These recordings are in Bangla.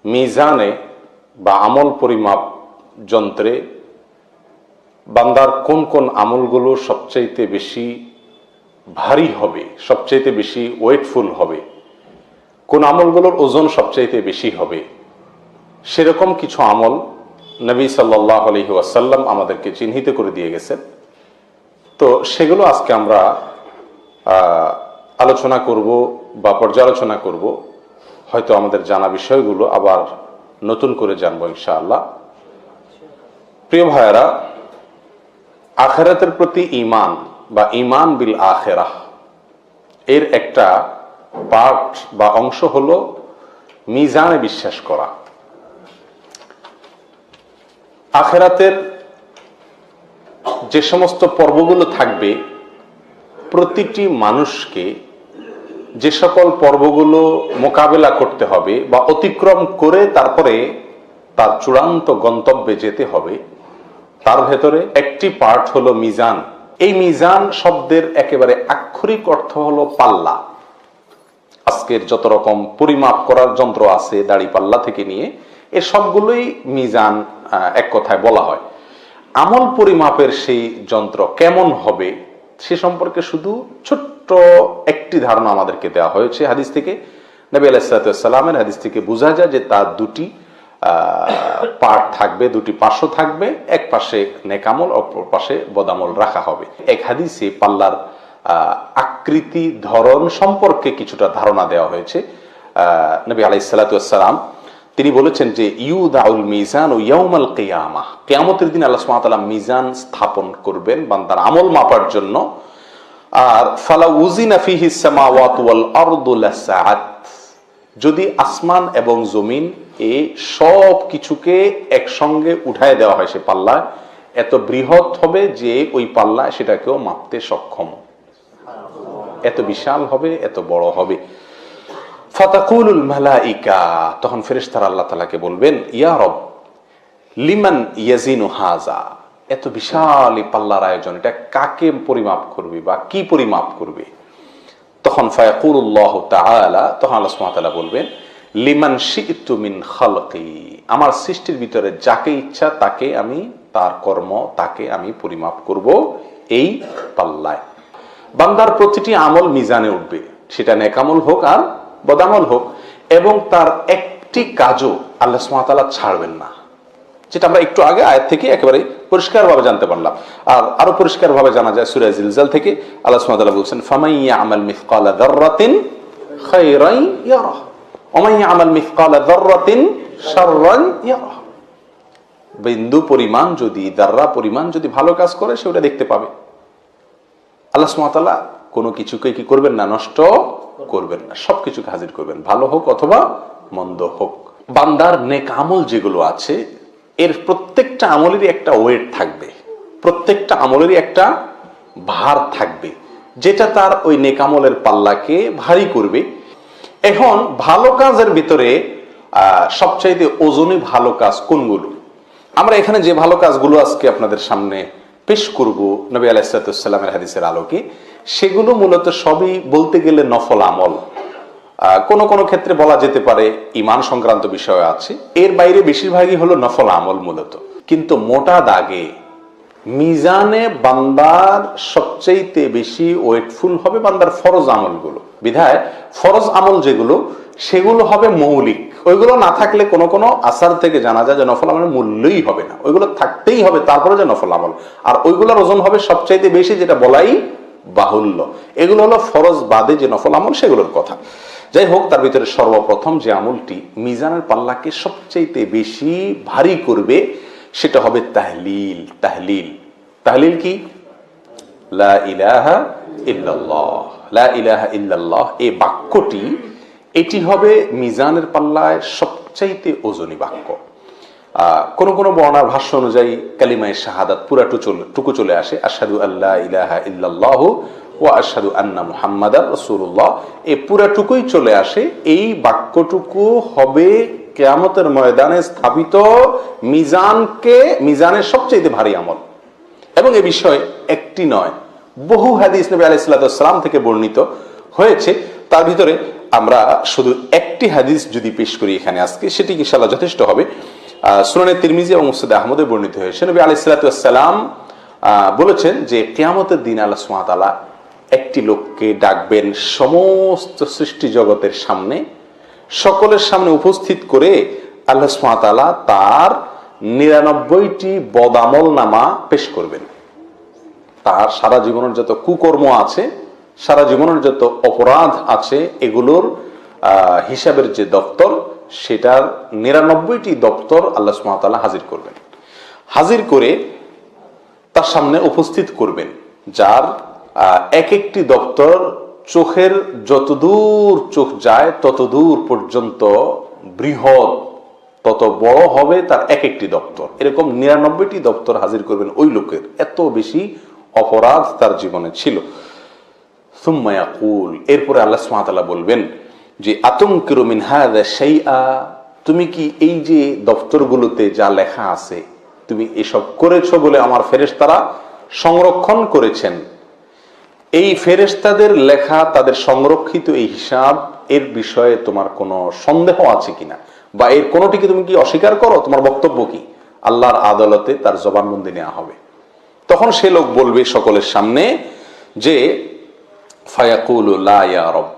মিজানে বা আমল পরিমাপ যন্ত্রে বান্দার কোন কোন আমলগুলো সবচাইতে বেশি ভারী হবে, সবচাইতে বেশি ওয়েটফুল হবে, কোন আমলগুলোর ওজন সবচাইতে বেশি হবে, সেরকম কিছু আমল নবী সাল্লাল্লাহু আলাইহি ওয়াসাল্লাম আমাদেরকে চিহ্নিত করে দিয়ে গেছেন। তো সেগুলো আজকে আমরা আলোচনা করব বা পর্যালোচনা করব। হয়তো আমাদের জানা বিষয়গুলো আবার নতুন করে জানবো ইনশাআল্লাহ। প্রিয় ভাইয়েরা, আখিরাতের প্রতি ঈমান বা ঈমান বিল আখিরাহ এর একটা পার্ট বা অংশ হলো মিজানে বিশ্বাস করা। আখিরাতের যে সমস্ত পর্বগুলো থাকবে, প্রতিটি মানুষকে যে সকল পর্বগুলো মোকাবেলা করতে হবে বা অতিক্রম করে তারপরে তার চূড়ান্ত গন্তব্যে যেতে হবে, তার ভেতরে একটি পার্ট হলো মিজান। এই মিজান শব্দের একেবারে আক্ষরিক অর্থ হলো পাল্লা। আজকের যত রকম পরিমাপ করার যন্ত্র আছে, দাড়ি পাল্লা থেকে নিয়ে এ সবগুলোই মিজান এক কথায় বলা হয়। আমল পরিমাপের সেই যন্ত্র কেমন হবে সে সম্পর্কে শুধু ছোট্ট একটি ধারণা আমাদেরকে দেওয়া হয়েছে হাদিস থেকে। নবী আলাইহিস সালামের হাদিস থেকে বোঝা যায় যে তার দুটি পার্ট থাকবে, দুটি পার্শ্ব থাকবে। এক পাশে নেকামল, অপর পাশে বদামল রাখা হবে। এক হাদিসে পাল্লার আকৃতি, ধরন সম্পর্কে কিছুটা ধারণা দেওয়া হয়েছে। নবী আলাইহিস সালাম তিনি বলেছেন যে ইউদাউল মিজান ও ইয়াউমাল কিয়ামাহ, কিয়ামতের দিন আল্লাহ সুবহানাহু ওয়া তাআলা মিজান স্থাপন করবেন বান্দার আমল মাপার জন্য। আর ফালা উজিনা ফিহিস সামাওয়াতু ওয়াল আরদু লাসাআত, যদি আসমান এবং জমিন এই সব কিছুকে একসঙ্গে উঠায় দেওয়া হয় সে পাল্লায়, এত বৃহৎ হবে যে ওই পাল্লা সেটাকেও মাপতে সক্ষম, এত বিশাল হবে, এত বড় হবে। ফাতাকুলুল মালাইকা, তখন ফেরেশতারা আল্লাহ তাআলাকে বলবেন, ইয়া রব লিমান ইয়াজিনু হাযা, এত বিশাল এই পাল্লার আয়োজন, এটা কাকে পরিমাপ করবে বা কি পরিমাপ করবে? তখন ফায়াকুলুল্লাহু তাআলা, তখন আল্লাহ সুবহানাহু ওয়া তাআলা বলবেন, লিমান শি'তু মিন খালকি, আমার সৃষ্টির ভিতরে যাকে ইচ্ছা তাকে আমি, তার কর্ম তাকে আমি পরিমাপ করব এই পাল্লায়। বান্দার প্রতিটি আমল মিজানে উঠবে, সেটা নেকামল হোক আর বদামল হোক, এবং তার একটি কাজও আল্লাহ সুবহানাহু ওয়া তাআলা ছাড়বেন না, যেটা আমরা একটু আগে আয়াত থেকে একেবারে পরিষ্কারভাবে জানতে পারলাম। আর আরো পরিষ্কারভাবে জানা যায় সূরা জিলজাল থেকে। আল্লাহ সুবহানাহু ওয়া তাআলা বলেন, ফামান ইয়ামাল মিসকালা যাররাতিন খায়রান ইয়ারাহ ওয়া মান ইয়ামাল মিসকালা যাররাতিন শাররান ইয়ারাহ, বিন্দু পরিমাণ যদি, দাররা পরিমাণ যদি ভালো কাজ করে সে ওটা দেখতে পাবে। আল্লাহ সুবহানাহু ওয়া তাআলা কোনো কিছুকে কি করবেন না, নষ্ট করবেন না, সবকিছুকে হাজির করবেন, ভালো হোক অথবা মন্দ হোক। বান্দার নেক আমল যেগুলো আছে এর প্রত্যেকটা আমলেরই একটা ওয়েট থাকবে, প্রত্যেকটা আমলেরই একটা ভার থাকবে, যেটা তার ওই নেক আমলের পাল্লাকে ভারী করবে। এখন ভালো কাজের ভিতরে সবচাইতে ওজনে ভালো কাজ কোনগুলো? আমরা এখানে যে ভালো কাজগুলো আজকে আপনাদের সামনে পেশ করব নবী আলাইহিস সালামের হাদিসের আলোকে, সেগুলো মূলত সবই বলতে গেলে নফল আমল। কোন কোন ক্ষেত্রে বলা যেতে পারে ঈমান সংক্রান্ত বিষয় আছে, এর বাইরে বেশিরভাগই হলো নফল আমল মূলত। কিন্তু মোটা দাগে মিজানে বান্দার সবচাইতে বেশি ওয়েটফুল হবে বান্দার ফরজ আমলগুলো। বিধায় ফরজ আমল যেগুলো সেগুলো হবে মৌলিক, ওইগুলো না থাকলে কোনো কোনো আসার থেকে জানা যায় যে নফল আমলের মূল্যই হবে না, ওইগুলো থাকতেই হবে তারপরে যে নফল আমল। আর ওইগুলোর ওজন হবে সবচাইতে বেশি, যেটা বলাই বাহুল্য। এগুলো হলো ফরজ বাদে যে নফল আমল সেগুলোর কথা। যাই হোক, তার ভিতরে সর্বপ্রথম যে আমলটি মিজানের পাল্লাকে সবচাইতে বেশি ভারী করবে সেটা হবে তাহলিল। তাহলিল, তাহলিল কি? লা ইলাহা ইল্লাল্লাহ, লা ইলাহা ইল্লাল্লাহ এই বাক্যটি, এটি হবে মিজানের পাল্লায় সবচাইতে ওজনী বাক্য। কোন কোন বর্ণার ভাষ্য অনুযায়ী কালিমায়ে শাহাদাত পুরাটুকু চলে আসে, আশহাদু আল্লা ইলাহা ইল্লাল্লাহ ওয়া আশহাদু আন্না মুহাম্মাদার রাসূলুল্লাহ, এই পুরাটুকুই চলে আসে। এই বাক্যটুকু হবে কিয়ামতের ময়দানে স্থাপিত মিজানের সবচেয়ে ভারী আমল। এবং এ বিষয়ে একটি নয়, বহু হাদিস নবী আলাইহিস সালাম থেকে বর্ণিত হয়েছে। তার ভিতরে আমরা শুধু একটি হাদিস যদি পেশ করি এখানে আজকে, সেটি ইনশাআল্লাহ যথেষ্ট হবে। সুনানে তিরমিজি এবং মুসনাদ আহমদে বর্ণিত হয়েছে, নবী আলাইহিস সালাতু ওয়াস সালাম বলেছেন যে কিয়ামতের দিন আল্লাহ সুবহানাহু ওয়া তাআলা একটি লোককে ডাকবেন সমস্ত সৃষ্টি জগতের সামনে, সকলের সামনে উপস্থিত করে আল্লাহ সুবহানাহু ওয়া তাআলা তার 99টি বদামল নামা পেশ করবেন। তার সারা জীবনের যত কুকর্ম আছে, সারা জীবনের যত অপরাধ আছে, এগুলোর হিসাবের যে দপ্তর, সেটার 99টি দপ্তর আল্লাহ সুবহানাহু ওয়া তাআলা হাজির করবেন। হাজির করে তার সামনে উপস্থিত করবেন, যার এক একটি দপ্তর চোখের যতদূর চোখ যায় ততদূর পর্যন্ত বৃহৎ, তত বড় হবে তার এক একটি দপ্তর। এরকম 99টি দপ্তর হাজির করবেন ওই লোকের, এত বেশি অপরাধ তার জীবনে ছিল। সুম্মা ইয়াকুল, এরপরে আল্লাহ সুবহানাহু ওয়া তাআলা বলবেন যে আতুনকিরু মিন হাযা শাইআ, তুমি কি এই যে দপ্তরগুলোতে যা লেখা আছে তুমি এসব করেছো বলে আমার ফেরেশতারা সংরক্ষণ করেছেন, এই ফেরেশতাদের লেখা, তাদের সংরক্ষিত এই হিসাব, এর বিষয়ে তোমার কোনো সন্দেহ আছে কিনা, বা এর কোনোটিকে তুমি কি অস্বীকার করো, তোমার বক্তব্য কি? আল্লাহর আদালতে তার জবানবন্দি নেওয়া হবে। তখন সে লোক বলবে সকলের সামনে যে ফায়াকুলু লা ইয়া রব,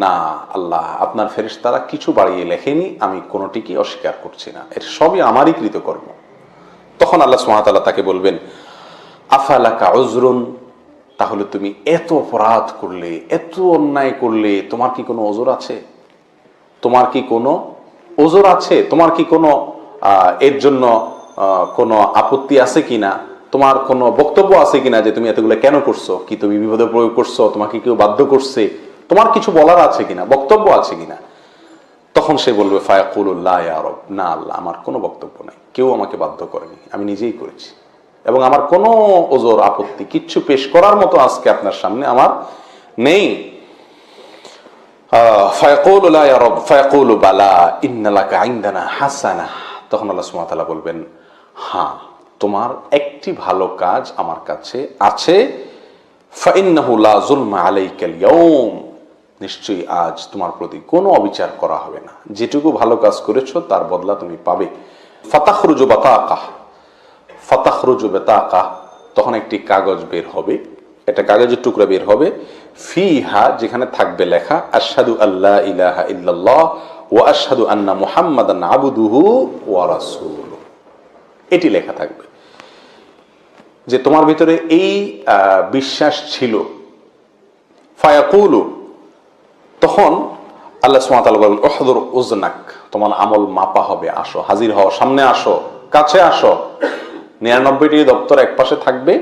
না আল্লাহ, আপনার ফেরেশতারা কিছু বাড়িয়ে লেখেনি, আমি কোনোটিকে অস্বীকার করছি না, এর সবই আমারই কৃতকর্ম। তখন আল্লাহ সুবহানাহু ওয়া তাআলা তাকে বলবেন আফালাকা উযরুন, তাহলে তুমি এত অপরাধ করলে, এত অন্যায় করলে, তোমার কি কোনো ওজর আছে? তোমার কি কোনো ওজর আছে? তোমার কি কোনো এর জন্য কোনো আপত্তি আছে কিনা? তোমার কোনো বক্তব্য আছে কিনা যে তুমি এতগুলো কেন করছো? কি তুমি বিপদে প্রয়োগ করছো? তোমাকে কেউ বাধ্য করছে? তোমার কিছু বলার আছে কিনা, বক্তব্য আছে কিনা? তখন সে বলবে ফায়াকুলু লা ইয়া রব, না আল্লাহ, আমার কোনো বক্তব্য নাই, কেউ আমাকে বাধ্য করেনি, আমি নিজেই করেছি, এবং আমার কোনো ওজর আপত্তি কিচ্ছু পেশ করার মতো আজকে আপনার সামনে আমার নেই। ফায়াকুলু লা ইয়া রব ফায়াকুলু বালা ইন্না লাকা ইনদানা হাসানা, তখন আল্লাহ সুবহানাহু ওয়া তাআলা বলবেন হ্যাঁ, তোমার একটি ভালো কাজ আমার কাছে আছে। ফাইন্নাহু লা যুলমা আলাইকাল ইয়াউম, নিশ্চয়ই আজ তোমার প্রতি কোনো অবিচার করা হবে না, যেটুকু ভালো কাজ করেছো তার বদলা তুমি পাবে। ফাতাখরুজু বাতাকাহ, ফাতাখরুজু বাতাকাহ, তখন একটি কাগজ বের হবে, একটা কাগজের টুকরা বের হবে, ফিহা, যেখানে থাকবে লেখা আশহাদু আল্লা ইলাহা ইল্লাল্লাহ ওয়া আশহাদু আন্না মুহাম্মাদান আবদুহু ওয়া রাসূলুহু, এটি লেখা থাকবে যে তোমার ভিতরে এই বিশ্বাস ছিল। ফায়াকুলু, তখন আল্লাহ সুবহানাহু ওয়া তাআলা বলেন উহযুর উজনাক, তোমার আমল মাপা হবে, আসো, হাজির হও, সামনে আসো, কাছে আসো। 99টি দপ্তর এক পাশে থাকবে,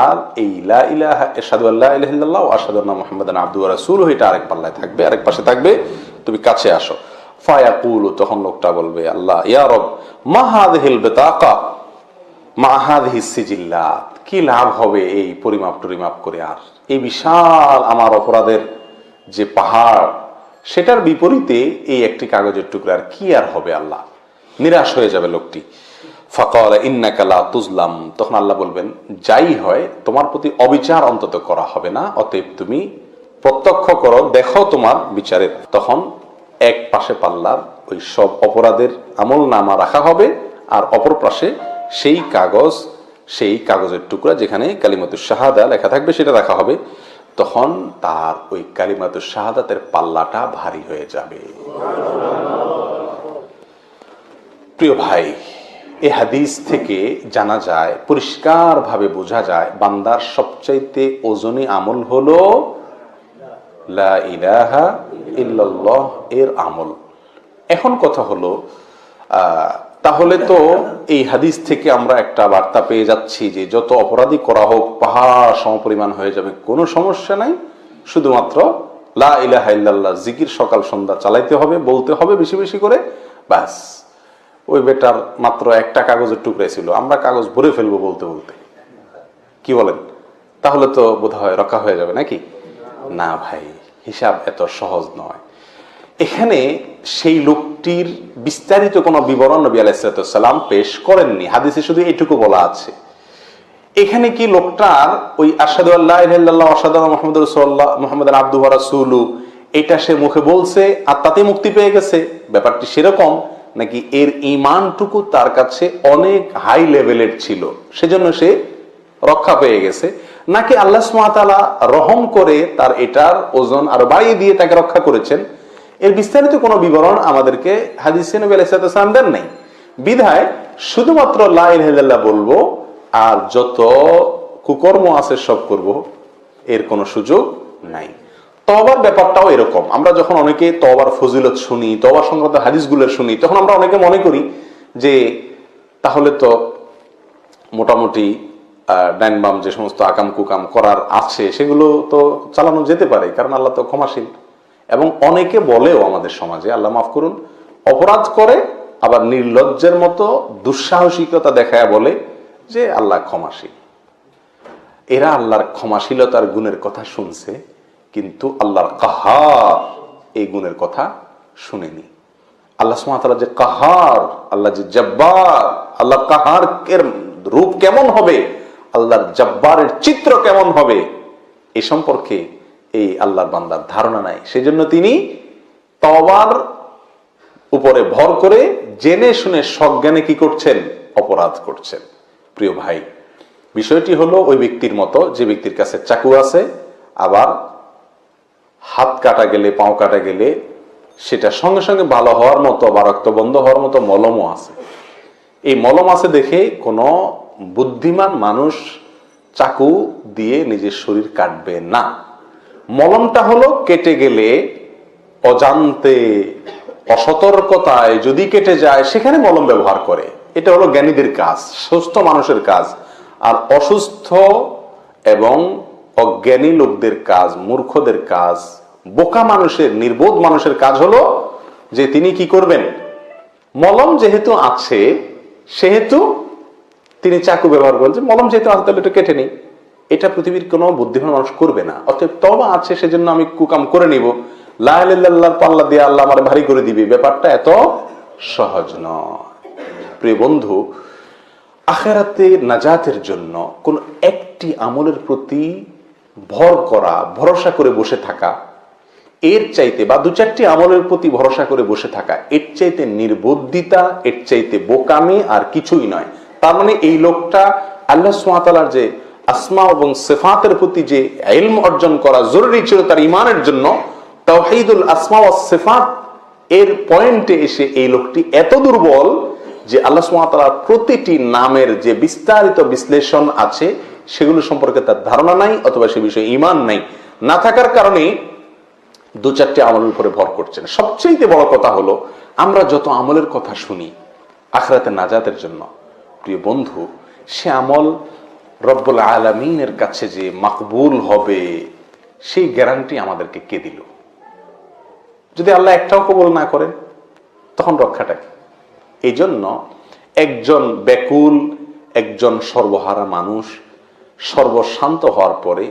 আর এই লা ইলাহা আশহাদু আল্লা ইলাহা ইল্লাল্লাহ ওয়া আশহাদু আন্না মুহাম্মাদান আবদুহু ওয়া রাসূলুহু, এটা আরেক পাল্লায় থাকবে, আরেক পাশে থাকবে, তুমি কাছে আসো। ফায়াকুলু, তখন লোকটা বলবে আল্লাহ ইয়া রব মা হাযিহিল বিতাকা মা হাযিহিস সিজিল্লাত, কি লাভ হবে এই পরিমাপ টরিমাপ করে, আর এই বিশাল আমার অপরাধের যে পাহাড়, সেটার বিপরীতে এই একটি কাগজের টুকরার কি আর হবে আল্লাহ? নিরাশ হয়ে যাবে লোকটি। ফাকালা ইন্নাকা লা তুজলাম, তখন আল্লাহ বলবেন যাই হয় তোমার প্রতি অবিচার অন্তত করা হবে না, অতএব তুমি প্রত্যক্ষ করো, দেখো তোমার বিচারের। তখন এক পাশে পাল্লার ওই সব অপরাধের আমল নামা রাখা হবে, আর অপর পাশে সেই কাগজ, সেই কাগজের টুকরা যেখানে কালিমাতুশ শাহাদা লেখা থাকবে সেটা রাখা হবে। তখন তার ওই কালিমাতুশ শাহাদাতের পাল্লাটা ভারী হয়ে যাবে। প্রিয় ভাই, এই হাদিস থেকে জানা যায়, পরিষ্কার ভাবে বোঝা যায়, বান্দার সবচাইতে ওজনী আমল হলো লা ইলাহা ইল্লাল্লাহ এর আমল। এখন কথা হলো, তাহলে তো এই হাদিস থেকে আমরা একটা বার্তা পেয়ে যাচ্ছি যে যত অপরাধী করা হোক পাহাড় সমপরিমাণ হয়ে যাবে, কোনো সমস্যা নাই, শুধুমাত্র লা ইলাহা ইল্লাল্লাহ জিকির সকাল সন্ধ্যা চালাইতে হবে, বলতে হবে বেশি বেশি করে, ব্যাস। ওই বেটার মাত্র একটা কাগজের টুকরাই ছিল, আমরা কাগজ ভরে ফেলবো বলতে বলতে, কি বলেন? তাহলে তো বোধহয় রক্ষা হয়ে যাবে নাকি? না ভাই, হিসাব এত সহজ নয়। এখানে সেই লোকটির বিস্তারিত কোনো বিবরণ নবী আলাইহিস সালাম পেশ করেননি, হাদিসে শুধু এইটুকু বলা আছে। এখানে কি লোকটার ওই আশহাদু আল্লা ইলাহা ইল্লাল্লাহ ওয়া আশহাদু আন্না মুহাম্মাদুর রাসূলুল্লাহ, মুহাম্মাদান আবদুহু ওয়া রাসূলুহু, এটা সে মুখে বলছে আর তাতে মুক্তি পেয়ে গেছে, ব্যাপারটি সেরকম, নাকি এর ঈমানটুকু তার কাছে অনেক হাই লেভেলের ছিল সেজন্য সে রক্ষা পেয়ে গেছে, নাকি আল্লাহ সুবহানাহু ওয়া তাআলা রহম করে তার এটার ওজন আরো বাড়িয়ে দিয়ে তাকে রক্ষা করেছেন, এর বিস্তারিত কোনো বিবরণ আমাদেরকে হাদিসে নবী আলাইহিস সালাম দেন নাই। বিধায় শুধুমাত্র লা ইলাহা ইল্লাল্লাহ বলবো আর যত কুকর্ম আছে সব করব, এর কোনো সুযোগ নাই। তওবার ব্যাপারটাও এরকম, আমরা যখন অনেকে তওবার ফজিলত শুনি, তওবা সংক্রান্ত হাদিসগুলো শুনি, তখন আমরা অনেকে মনে করি যে তাহলে তো মোটামুটি ডাইন বাম যে সমস্ত আকাম কুকাম করার আছে সেগুলো তো চালানো যেতে পারে, কারণ আল্লাহ তো ক্ষমাশীল। এবং অনেকে বলেও আমাদের সমাজে, আল্লাহ মাফ করুন, অপরাধ করে আবার নির্লজ্জের মতো দুঃসাহসিকতা দেখায় বলে যে আল্লাহ ক্ষমাশীল। এরা আল্লাহর ক্ষমাশীলতার গুণের কথা শুনছে, কিন্তু আল্লাহর কাহার এই গুণের কথা শুনেনি। আল্লাহ সুবহানাহু ওয়া তাআলা যে কাহার, আল্লাহ যে জব্বার, আল্লাহ কাহার এর রূপ কেমন হবে, আল্লাহর জব্বারের চিত্র কেমন হবে, এ সম্পর্কে এই আল্লাহর বান্দার ধারণা নাই। সেজন্য তিনি তওবার উপরে ভর করে জেনে শুনে সজ্ঞানে কি করছেন, অপরাধ করছেন। প্রিয় ভাই, বিষয়টি হলো ওই ব্যক্তির মতো যে ব্যক্তির কাছে চাকু আছে, আবার হাত কাটা গেলে, পাও কাটা গেলে সেটা সঙ্গে সঙ্গে ভালো হওয়ার মতো বা রক্ত বন্ধ হওয়ার মতো মলমও আছে। এই মলম আছে দেখে কোনো বুদ্ধিমান মানুষ চাকু দিয়ে নিজের শরীর কাটবে না। মলমটা হলো কেটে গেলে অজান্তে, অসতর্কতায় যদি কেটে যায় সেখানে মলম ব্যবহার করে, এটা হলো জ্ঞানীদের কাজ, সুস্থ মানুষের কাজ। আর অসুস্থ এবং অজ্ঞানী লোকদের কাজ, মূর্খদের কাজ, বোকা মানুষের, নির্বোধ মানুষের কাজ হলো যে তিনি কি করবেন, মলম যেহেতু আছে সেহেতু তিনি চাকু ব্যবহার করেন, যে মলম যেহেতু আছে তাহলে এটা কেটে নেই। এটা পৃথিবীর কোনো বুদ্ধিমান মানুষ করবে না। অতএব তওবা আছে সেজন্য আমি কুকাম করে নিব, লা ইলাহা ইল্লাল্লাহর পাল্লা দিয়ে আল্লাহ আমার ভারী করে দিবে, ব্যাপারটা এত সহজ নয়। প্রিয় বন্ধু, আখিরাতে নাজাতের জন্য কোন একটি আমলের প্রতি ভর করা, ভরসা করে বসে থাকা, এর চাইতে বা দু চারটি আমলের প্রতি ভরসা করে বসে থাকা, এর চাইতে নির্বুদ্ধিতা, এর চাইতে বোকামি আর কিছুই নয়। তার মানে এই লোকটা আল্লাহ সুবহানাহু ওয়া তাআলার যে আসমা এবং সিফাতের প্রতি যে ইলম অর্জন করা জরুরি ছিল তার ঈমানের জন্য, তাওহীদুল আসমা ওয়াস সিফাত এর পয়েন্টে এসে এই লোকটি এত দুর্বল যে আল্লাহ সুবহানাহু ওয়া তাআলার প্রতিটি নামের যে বিস্তারিত বিশ্লেষণ আছে সেগুলো সম্পর্কে তার ধারণা নাই, অথবা সে বিষয়ে ঈমান নাই। না থাকার কারণে দু চারটি আমলের উপরে ভর করছেন। সবচেয়ে বড় কথা হলো, আমরা যত আমলের কথা শুনি আখিরাতে নাজাতের জন্য, প্রিয় বন্ধু, সে আমল রব্বুল আলামিনের কাছে যে মাকবুল হবে সেই গ্যারান্টি আমাদেরকে কে দিল? যদি আল্লাহ একটাও কবুল না করেন তখন রক্ষাটা কি? এই জন্য একজন ব্যাকুল, একজন সর্বহারা মানুষ সর্বশান্ত হওয়ার পরে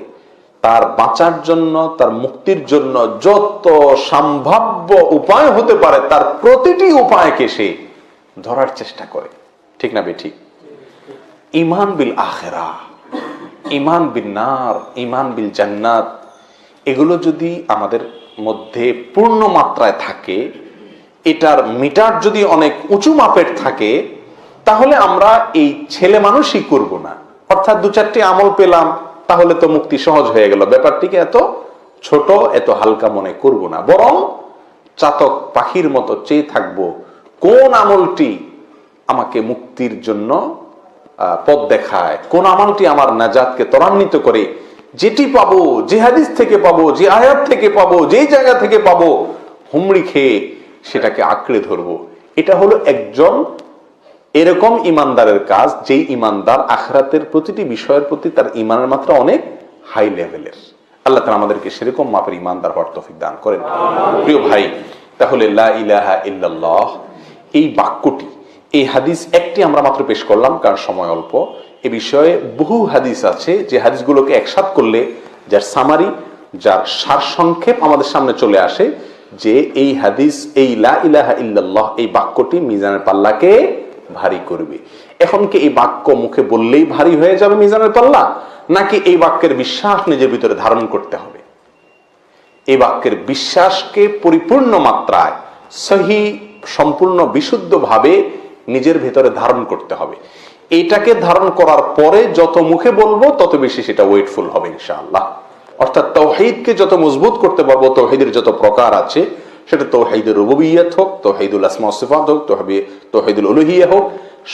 তার বাঁচার জন্য, তার মুক্তির জন্য যত সম্ভাব্য উপায় হতে পারে তার প্রতিটি উপায়কে সে ধরার চেষ্টা করে। ঠিক না বেঠিক? ঈমান বিল আখিরাহ, ঈমান বিন নার, ঈমান বিল জান্নাত, এগুলো যদি আমাদের মধ্যে পূর্ণ মাত্রায় থাকে, এটার মিটার যদি অনেক উঁচু মাপের থাকে, তাহলে আমরা এই ছেলে মানুষই করব না। অর্থাৎ দু চারটি আমল পেলাম তাহলে তো মুক্তি সহজ হয়ে গেল, ব্যাপারটিকে এত ছোট, এত হালকা মনে করব না। বরং চাতক পাখির মতো চেয়ে থাকবো কোন আমলটি আমাকে মুক্তির জন্য পথ দেখায়, কোন আমলটি আমার নাজাতকে ত্বরান্বিত করে, যেটি পাবো, যে হাদিস থেকে পাবো, যে আয়াত থেকে পাবো, যেই জায়গা থেকে পাবো, হুমড়ি খেয়ে সেটাকে আঁকড়ে ধরবো। এটা হলো একজন এরকম ইমানদারের কাজ, যেই ইমানদার আখিরাতের প্রতিটি বিষয়ের প্রতি তার ইমানের মাত্রা অনেক হাই লেভেলের। আল্লাহ তাআলা আমাদেরকে সেরকম মাপের ইমানদার হওয়ার তৌফিক দান করেন। প্রিয় ভাই, তাহলে লা ইলাহা ইল্লাল্লাহ এই বাক্যটি, এই হাদিস একটি আমরা মাত্র পেশ করলাম কারণ সময় অল্প। এ বিষয়ে বহু হাদিস আছে যে হাদিসগুলোকে একসাথ করলে যার সামারি, যার সারসংক্ষেপ আমাদের সামনে চলে আসে যে এই হাদিস, এই লা ইলাহা ইল্লাল্লাহ এই বাক্যটি মিজানের পাল্লাকে ভারী করবে। এখন কি এই বাক্য মুখে বললেই ভারী হয়ে যাবে মিজানের পাল্লা, নাকি এই বাক্যের বিশ্বাস নিজের ভিতরে ধারণ করতে হবে? এই বাক্যের বিশ্বাসকে পরিপূর্ণ মাত্রায় সহি সম্পূর্ণ বিশুদ্ধভাবে নিজের ভেতরে ধারণ করতে হবে। এটাকে ধারণ করার পরে যত মুখে বলবো তত বেশি সেটা ওয়েটফুল হবে ইনশাআল্লাহ। অর্থাৎ তাওহীদকে যত মজবুত করতে পারবো, তাওহীদের যত প্রকার আছে, সেটা তাওহীদুর রুবুবিয়্যাত হোক, তাওহীদুল আসমা ওয়াস সিফাত হোক, তাওহীদুল উলুহিয়্যা হোক,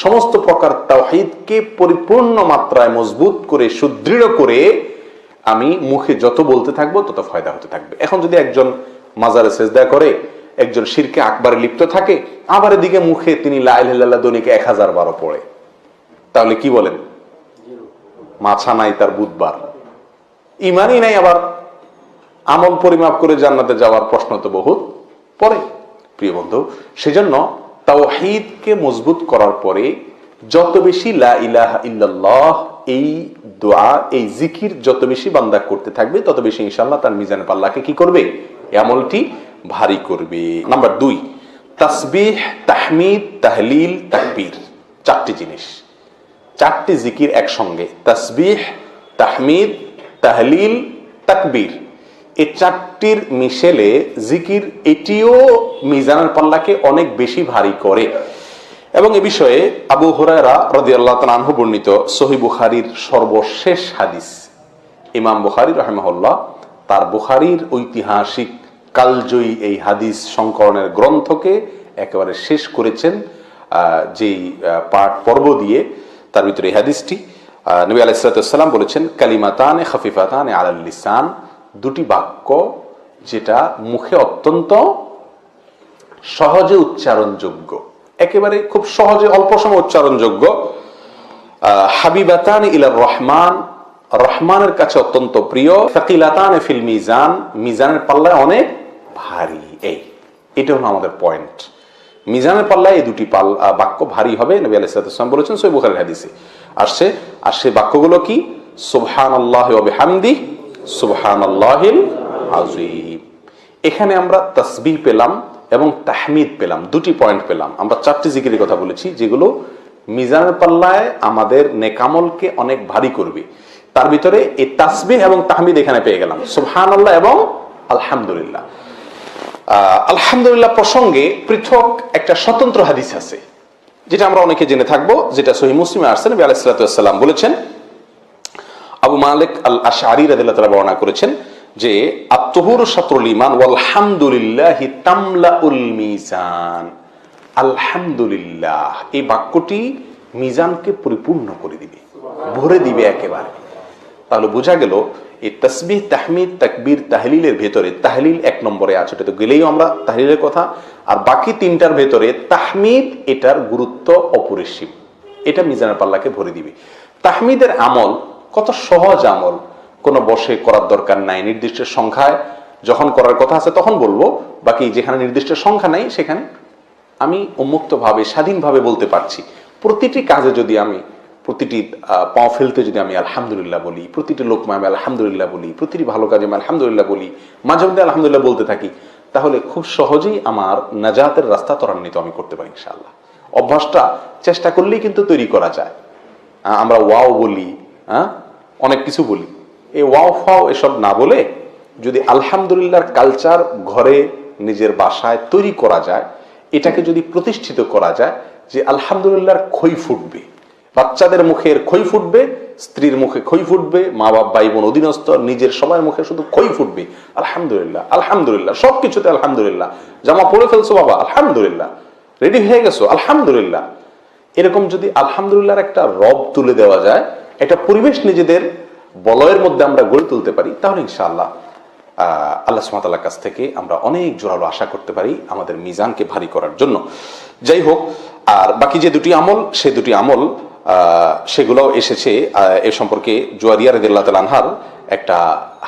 সমস্ত প্রকার তাওহীদকে পরিপূর্ণ মাত্রায় মজবুত করে সুদৃঢ় করে আমি মুখে যত বলতে থাকবো তত ফায়দা হতে থাকবে। এখন যদি একজন মাজারে সেজদা করে, একজন শিরকে আকবারে লিপ্ত থাকে, আবার এদিকে মুখে তিনি লা ইলাহা ইল্লাল্লাহ দনিকে 1000 বারো পড়ে, তাহলে কি বলেন? মাছা নাই তার বুধবার, ইমানই নাই, আবার আমল পরিমাপ করে জান্নাতে যাওয়ার প্রশ্ন তো বহুত পরে। প্রিয় বন্ধু, সেজন্য তাওহীদকে মজবুত করার পরে যত বেশি লা ইলাহা ইল্লাল্লাহ এই দোয়া, এই জিকির যত বেশি বান্দা করতে থাকবে তত বেশি ইনশাআল্লাহ তার মিজানে পাল্লাকে কি করবে? এই আমলটি ভারী করবে। নাম্বার 2, তাসবিহ, তাহমিদ, তাহলিল, তাকবীর, 4টি জিনিস, 4টি জিকির একসঙ্গে। তাসবিহ, তাহমিদ, তাহলিল, তাকবীর, এই 4টির মিশেলে জিকির, এটিও মিজানের পাল্লাকে অনেক বেশি ভারী করে। এবং এ বিষয়ে আবু হুরায়রা রাদিয়াল্লাহু তাআলা আনহু বর্ণিত সহিহ বুখারীর সর্বশেষ হাদিস, ইমাম বুখারী রাহিমাহুল্লাহ তার বুখারীর ঐতিহাসিক কালজয়ী এই হাদিস সংকলনের গ্রন্থকে একেবারে শেষ করেছেন যেই পর্ব দিয়ে, তার ভিতরে এই হাদিসটি। নবী আলাইহিস সালাতু ওয়াস সালাম বলেছেন, কালিমাতানে খাফিফাতানে আলাল লিসান, 2টি বাক্য যেটা মুখে অত্যন্ত সহজে উচ্চারণযোগ্য, একেবারে খুব সহজে অল্প সময় উচ্চারণযোগ্য। হাবিবাতান ইলার রহমান, রহমানের কাছে অত্যন্ত প্রিয়। সাকিলাতান ফিল মিজান, মিজানের পাল্লায় অনেক ভারী। এটা হলো আমাদের পয়েন্ট। মিজানের পাল্লায় এই 2টি বাক্য ভারী হবে, নবী আলাইহিস সালাতু ওয়াস সালাম বলেছেন, সহিহ বুখারীর হাদিসে আসছে। আর সেই বাক্যগুলো কি? সুবহানাল্লাহি ওয়া বিহামদিহি, সুবহানাল্লাহিল আযীম। এখানে আমরা তাসবিহ পেলাম এবং তাহমিদ পেলাম, 2টি পয়েন্ট পেলাম। আমরা 4টি জিকিরের কথা বলেছি যেগুলো মিজানের পাল্লায় আমাদের নেকামলকে অনেক ভারী করবে। তার ভিতরে এই তাসবিহ এবং তাহমিদ এখানে পেয়ে গেলাম, সুবহানাল্লাহ এবং আলহামদুলিল্লাহ। আলহামদুলিল্লাহ প্রসঙ্গে পৃথক একটা স্বতন্ত্র হাদিস আছে, যেটা আমরা অনেকে জেনে থাকবো, যেটা সহিহ মুসলিমে আসছে। নবী আলাইহিস সালাতু ওয়াস সালাম বলেছেন, আবু মালিক আল আশআরী রাদিয়াল্লাহু তাআলা বর্ণনা করেছেন যে, আত-তুহুরু শাতরুল ঈমান ওয়াল হামদুলিল্লাহি তামলাউল মিজান। আলহামদুলিল্লাহ এই বাক্যটি মিজানকে পরিপূর্ণ করে দিবে, ভরে দিবে একেবারে। তাহলে বোঝা গেল এই তাসবিহ, তাহমিদ, তাকবীর, তাহলিলের ভেতরে তাহলিল 1 নম্বরে আছে, এটা তো গেলেই আমরা তাহলিলের কথা। আর বাকি 3টার ভেতরে তাহমিদ, এটার গুরুত্ব অপরিসীম, এটা মিজানের পাল্লাকে ভরে দিবে। তাহমিদের আমল কত সহজ আমল, কোনো বসে করার দরকার নাই, নির্দিষ্ট সংখ্যায় যখন করার কথা আছে তখন বলবো, বাকি যেখানে নির্দিষ্ট সংখ্যা নাই সেখানে আমি উন্মুক্তভাবে স্বাধীনভাবে বলতে পারছি। প্রতিটি কাজে যদি আমি, প্রতিটি পাও ফেলতে যদি আমি আলহামদুলিল্লাহ বলি, প্রতিটি লোকমায় আমি আলহামদুলিল্লাহ বলি, প্রতিটি ভালো কাজে আমি আলহামদুলিল্লাহ বলি, মাঝে মধ্যে আলহামদুলিল্লাহ বলতে থাকি, তাহলে খুব সহজেই আমার নাজাতের রাস্তা ত্বরান্বিত আমি করতে পারি ইনশাআল্লাহ। অভ্যাসটা চেষ্টা করলেই কিন্তু তৈরি করা যায়। আমরা ওয়াও বলি, অনেক কিছু বলি, এই ওয়াও ফাও এসব না বলে যদি আলহামদুলিল্লাহর কালচার ঘরে নিজের বাসায় তৈরি করা যায়, এটাকে যদি প্রতিষ্ঠিত করা যায় যে আলহামদুলিল্লাহর খই ফুটবে, বাচ্চাদের মুখের খই ফুটবে, স্ত্রীর মুখে খই ফুটবে, মা বাপ ভাই বোন অধীনস্থ নিজের সবার মুখে শুধু খই ফুটবে, আলহামদুলিল্লাহ আলহামদুলিল্লাহ, সবকিছুতে আলহামদুলিল্লাহ, জামা পরে ফেলছো বাবা আলহামদুলিল্লাহ, রেডি হয়ে গেছো আলহামদুলিল্লাহ। এরকম যদি আলহামদুলিল্লাহর একটা রব তুলে দেওয়া যায়, একটা পরিবেশ নিজেদের বলয়ের মধ্যে আমরা গড়ে তুলতে পারি, তাহলে ইনশাআল্লাহ আল্লাহ সুবহানাহু ওয়া তাআলার কাছ থেকে আমরা অনেক জোরালো আশা করতে পারি আমাদের মিজানকে ভারী করার জন্য। যাই হোক, আর বাকি যে 2টি আমল, সে 2টি আমল সেগুলোও এসেছে। এ সম্পর্কে জুয়ারিয়া রাদিয়াল্লাহু তাআলা আনহার একটা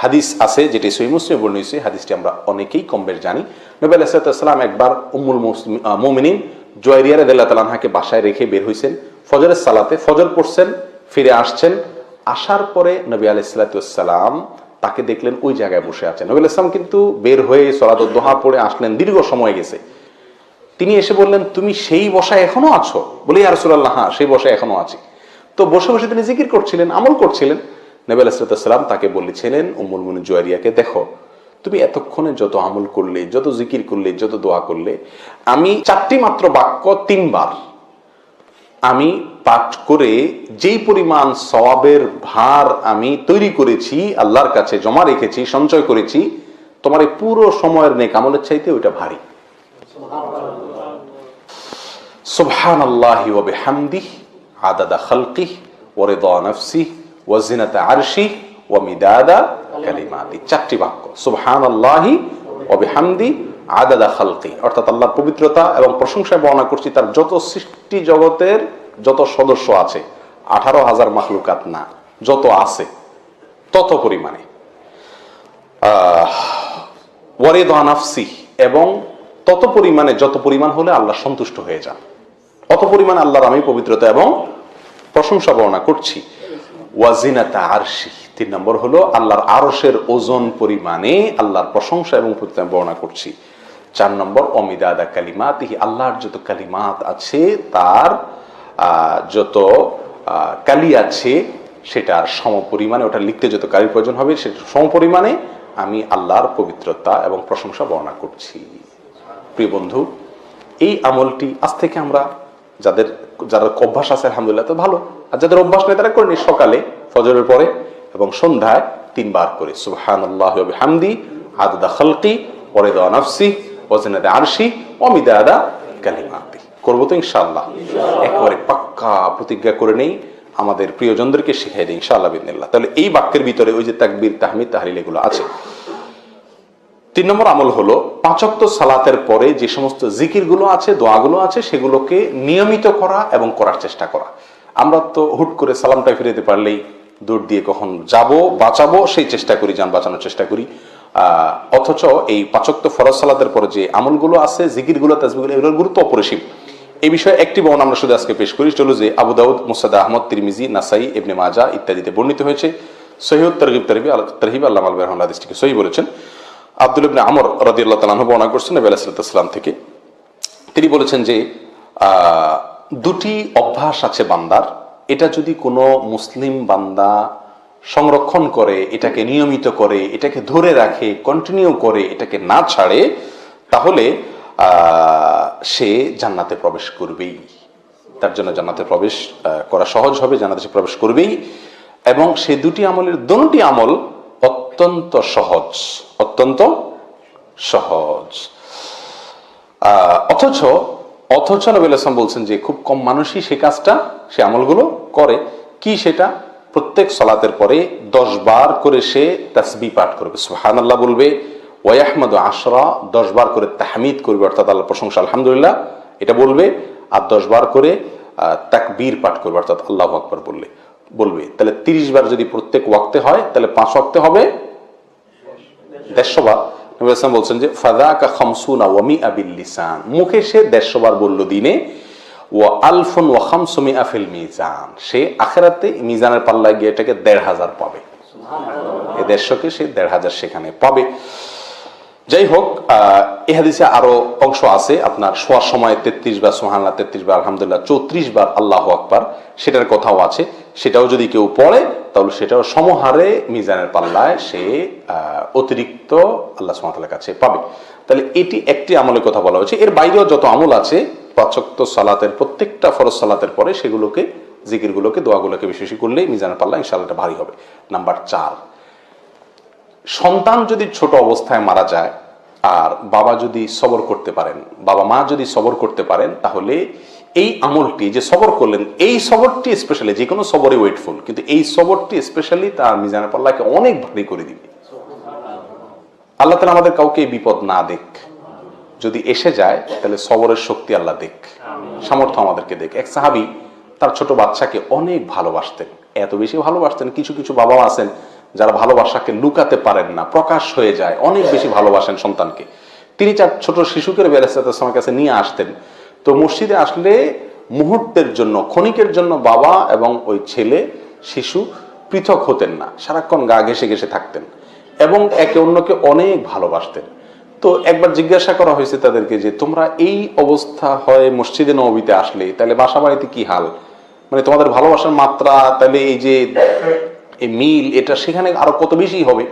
হাদিস আছে, যেটি সহিহ মুসলিমে বর্ণিত হয়েছে। হাদিসটি আমরা অনেকেই কম বেশ জানি। নবী আলাইহিস সালাতু ওয়াস সালাম একবার উম্মুল মুমিনিন জুয়ারিয়া রাদিয়াল্লাহু তাআলা আনহাকে বাসায় রেখে বের হইছেন ফজরের সালাতে, ফজর পড়ছেন, ফিরে আসছেন। আসার পরে নবী আলাইহিস সালাতু ওয়াস সালাম তাকে দেখলেন ওই জায়গায় বসে আছেন। নবী আলাইহিস সালাম কিন্তু বের হয়ে সালাতুদ দুহা পড়ে আসলেন, দীর্ঘ সময় গেছে। তিনি এসে বললেন, তুমি সেই বসায় এখনো আছো? বলে, ইয়া রাসূলুল্লাহ, হ্যাঁ সেই বসায় এখনো আছি। তো বসে বসে তিনি জিকির করছিলেন, আমল করছিলেন। নবী আলাইহিস সালাতু ওয়াস সালাম তাকে বলেছিলেন, উম্মুল মুমিনিন জুয়ারিয়াকে, দেখো তুমি এতক্ষণে যত আমল করলে, যত জিকির করলে, যত দোয়া করলে, আমি 4টি মাত্র বাক্য 3 বার আমি পাঠ করে যেই পরিমাণ সওয়াবের ভার আমি তৈরি করেছি, আল্লাহর কাছে জমা রেখেছি, সঞ্চয় করেছি, তোমার এই পুরো সময়ের নেক আমলের চাইতে ওইটা ভারী। সুবহানাল্লাহি ওয়া বিহামদিহি আদাদা খালকিহি ওয়া রিদা নাফসিহি ওয়া জিনাতা আরশিহি ওয়া মিদাদা কালিমাতিহি। 4টি বাক্য, সুবহানাল্লাহি ওয়া বিহামদিহি আদাদা খালকি, অর্থাৎ আল্লাহর পবিত্রতা এবং প্রশংসায় বর্ণনা করছি তার যত সৃষ্টি জগতের যত সদস্য আছে, 18,000 মাখলুকাত না, যত আছে তত পরিমাণে, ওয়ারিদা নাফসি, এবং তত পরিমাণে যত পরিমাণ হলে আল্লাহ সন্তুষ্ট হয়ে যান, অত পরিমাণে আল্লাহর আমি পবিত্রতা এবং প্রশংসা বর্ণনা করছি। ওয়াজিনাতা আরশি, 3 নম্বর হলো আল্লাহর আরশের ওজন পরিমাণে আল্লাহর প্রশংসা এবং পবিত্রতা বর্ণনা করছি। 4 নম্বর অমিদাদা কালিমাতিহি, আল্লাহর যত কালিমাত আছে, তার যত কালি আছে সেটার সম পরিমাণে, ওটা লিখতে যত কালির প্রয়োজন হবে সেটা সম পরিমাণে আমি আল্লাহর পবিত্রতা এবং প্রশংসা বর্ণনা করছি। প্রিয় বন্ধু, এই আমলটি আজ থেকে আমরা যারা অভ্যাস আছে আলহামদুলিল্লাহ তো ভালো, আর যাদের অভ্যাস নেই তারা করে নি, সকালে ফজরের পরে এবং সন্ধ্যায় 3 বার করে সুবহানাল্লাহি ওয়া বিহামদিহি আদাদা খালকি ওয়া রিদা নাফসি ওয়া জিনাতা আরশি ওয়া মিদাদা কালিমাতি। করব তো ইনশাআল্লাহ, একেবারে পাক্কা প্রতিজ্ঞা করে নেই, আমাদের প্রিয়জনদেরকে শিখিয়ে দিই ইনশাআল্লাহ বিদিনিল্লাহ। তাহলে এই বাক্যের ভিতরে ওই যে তাকবীর, তাহমিদ, তাহলিল এগুলো আছে। 3 নম্বর আমল হলো 5 ওয়াক্ত সালাতের পরে যে সমস্ত জিকিরগুলো আছে, দোয়াগুলো আছে, সেগুলোকে নিয়মিত করা এবং করার চেষ্টা করা। আমরা তো হুট করে সালামটা ফিরে দিতে পারলেই দূর দিয়ে কখন যাব, বাঁচাবো সেই চেষ্টা করি, যান বাঁচানোর চেষ্টা করি। অথচ এই 5 ওয়াক্ত ফরজ সালাতের পরে যে আমলগুলো আছে, জিকিরগুলো, তাসবিহগুলো, এগুলোর গুরুত্ব অপরিসীম। এই বিষয়ে একটি বর্ণনা আমরা শুধু আজকে পেশ করি, চলো যে আবু দাউদ, মুসনাদ আহমদ, তিরমিজি, নাসাই, ইবনে মাজাহ ইত্যাদিতে বর্ণিত হয়েছে। সহিহ তারগিব তারহিব আল্লামা আল-বায়হাকি রাহিমাহুল্লাহ হাদিসটিকে সহিহ বলেছেন। আব্দুল্লাহ ইবনে আমর রাদিয়াল্লাহু তাআলা আনহু বর্ণনা করছেন নবী আলাইহিস সালাম থেকে, তিনি বলেছেন যে 2টি অভ্যাস আছে বান্দার, এটা যদি কোনো মুসলিম বান্দা সংরক্ষণ করে, এটাকে নিয়মিত করে, এটাকে ধরে রাখে, কন্টিনিউ করে, এটাকে না ছাড়ে, তাহলে সে জান্নাতে প্রবেশ করবেই। তার জন্য জান্নাতে প্রবেশ করা সহজ হবে, জান্নাতে সে প্রবেশ করবেই। এবং সেই 2টি আমলের দোনোটি আমল অত্যন্ত সহজ, অত্যন্ত সহজ। অথচ নবী সাল্লাল্লাহু বলছেন যে খুব কম মানুষই সে কাজটা, সে আমলগুলো করে। কি সেটা? প্রত্যেক সালাতের পরে 10 বার করে সে তাসবিহ পাঠ করবে, সুবহানাল্লাহ বলবে, ওয়া ইয়াহমাদু 10 10 বার করে তাহমিদ করবে, অর্থাৎ আল্লাহর প্রশংসা আলহামদুলিল্লাহ এটা বলবে, আর 10 বার করে তাকবীর পাঠ করবে, অর্থাৎ আল্লাহু আকবার বলবে। তাহলে 30 বার যদি প্রত্যেক ওয়াক্তে হয়, তাহলে 5 ওয়াক্তে হবে 150 বার। নবী সাল্লাল্লাহু আলাইহি বলছেন যে ফাযাকা খামসুনা ওয়া মিআ বিল লিসান, মুখে সে 150 বার বলল দিনে, ওয়া আলফুন ওয়া খামসুমিআ ফিল মিজান, সে আখিরাতে মিজানের পাল্লায় গিয়ে এটাকে 1,500 পাবে। সুবহানাল্লাহ, এই 150কে সে 1,500 সেখানে পাবে। যাই হোক, এই হাদিসে আরো অংশ আছে, আপনার শোয়ার সময় 33 বার সুবহানাল্লাহ, 33 বার আলহামদুলিল্লাহ, 34 বার আল্লাহু আকবার, সেটার কথাও আছে। সেটাও যদি কেউ পড়ে তাহলে সেটাও সমহারে মিজানের পাল্লায় সে অতিরিক্ত আল্লাহ সুবহানাহু ওয়া তাআলার কাছে পাবে। তাহলে এটি একটি আমলের কথা বলা হয়েছে। এর বাইরেও যত আমল আছে 5 ওয়াক্ত সালাতের প্রত্যেকটা ফরজ সালাতের পরে সেগুলোকে, জিকিরগুলোকে, দোয়াগুলোকে বেশি বেশি করলে মিজানের পাল্লা ইনশাআল্লাহ এটা ভারী হবে। নাম্বার 4, সন্তান যদি ছোট অবস্থায় মারা যায় আর বাবা যদি সবর করতে পারেন, বাবা মা যদি সবর করতে পারেন, তাহলে এই আমলটি যে সবর করলেন, এই সবরটি স্পেশালি, যে কোনো সবরই ওয়েটফুল, কিন্তু এই সবরটি স্পেশালি তার মিজানের পাল্লাকে অনেক ভারী করে দিবে। আল্লাহ তাআলা আমাদের কাউকে বিপদ না দেখ, যদি এসে যায় তাহলে সবরের শক্তি আল্লাহ দেখ, সামর্থ্য আমাদেরকে দেখ। এক সাহাবী তার ছোট বাচ্চাকে অনেক ভালোবাসতেন, এত বেশি ভালোবাসতেন, কিছু কিছু বাবা আছেন যারা ভালোবাসাকে লুকাতে পারেন না, প্রকাশ হয়ে যায়, অনেক বেশি ভালোবাসেন সন্তানকে। তিনি তার ছোট শিশুকে নবী আলাইহিস সালামের কাছে নিয়ে আসতেন। তো মসজিদে আসলে মুহূর্তের জন্য, ক্ষণিকের জন্য বাবা এবং ওই ছেলে শিশু পৃথক হতেন না, সারাক্ষণ গা ঘেঁষে ঘেঁষে থাকতেন এবং একে অন্যকে অনেক ভালোবাসতেন। তো একবার জিজ্ঞাসা করা হয়েছে তাদেরকে যে তোমরা এই অবস্থা হয় মসজিদে নববীতে আসলে, তাহলে বাসা বাড়িতে কি হাল, মানে তোমাদের ভালোবাসার মাত্রা, তাহলে এই যে এই মিল, এটা সেখানে আরো কত বেশি হবে।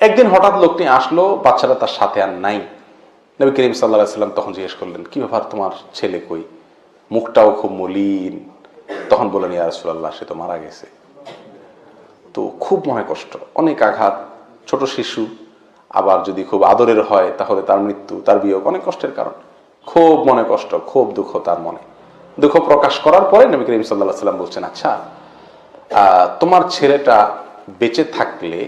একদিন হঠাৎ লোকটি আসলো, বাচ্চাটা তার সাথে আর নাই। নবী করিম সাল্লাল্লাহু আলাইহি সাল্লাম তখন জিজ্ঞেস করলেন, কি ব্যাপার, তোমার ছেলে কই? মুখটাও খুব মলিন। তখন বললেন, ইয়া রাসূলুল্লাহ, সে তো মারা গেছে। তো খুব মনে কষ্ট, অনেক আঘাত, ছোট শিশু, আবার যদি খুব আদরের হয় তাহলে তার মৃত্যু, তার বিয়োগ অনেক কষ্টের কারণ। খুব মনে কষ্ট, খুব দুঃখ তার মনে। দুঃখ প্রকাশ করার পরে নবী করিম সাল্লাল্লাহু আলাইহি সাল্লাম বলছেন, আচ্ছা তোমার ছেলেটা বেঁচে থাকলে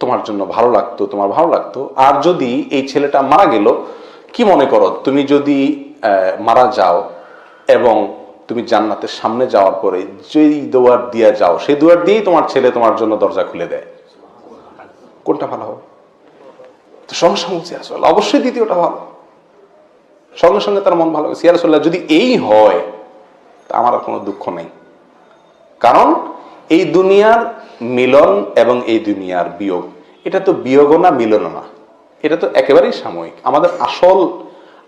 তোমার জন্য ভালো লাগতো, তোমার ভালো লাগতো, আর যদি এই ছেলেটা মারা গেল, কি মনে করো, তুমি যদি মারা যাও এবং তুমি জান্নাতের সামনে যাওয়ার পরে যেই দুয়ার দিয়ে যাও, সেই দুয়ার দিয়েই তোমার ছেলে তোমার জন্য দরজা খুলে দেয়, কোনটা ভালো হবে? তো সঙ্গে সঙ্গে বলছি, আসলে অবশ্যই দ্বিতীয়টা ভালো। সঙ্গে সঙ্গে তার মন ভালো গেছে, ইয়া রাসূলুল্লাহ, যদি এই হয় তা আমার আর কোনো দুঃখ নেই। কারণ এই দুনিয়ার মিলন এবং এই দুনিয়ার বিয়োগ, এটা তো বিয়োগও না, মিলনও না, এটা তো একেবারেই সাময়িক। আমাদের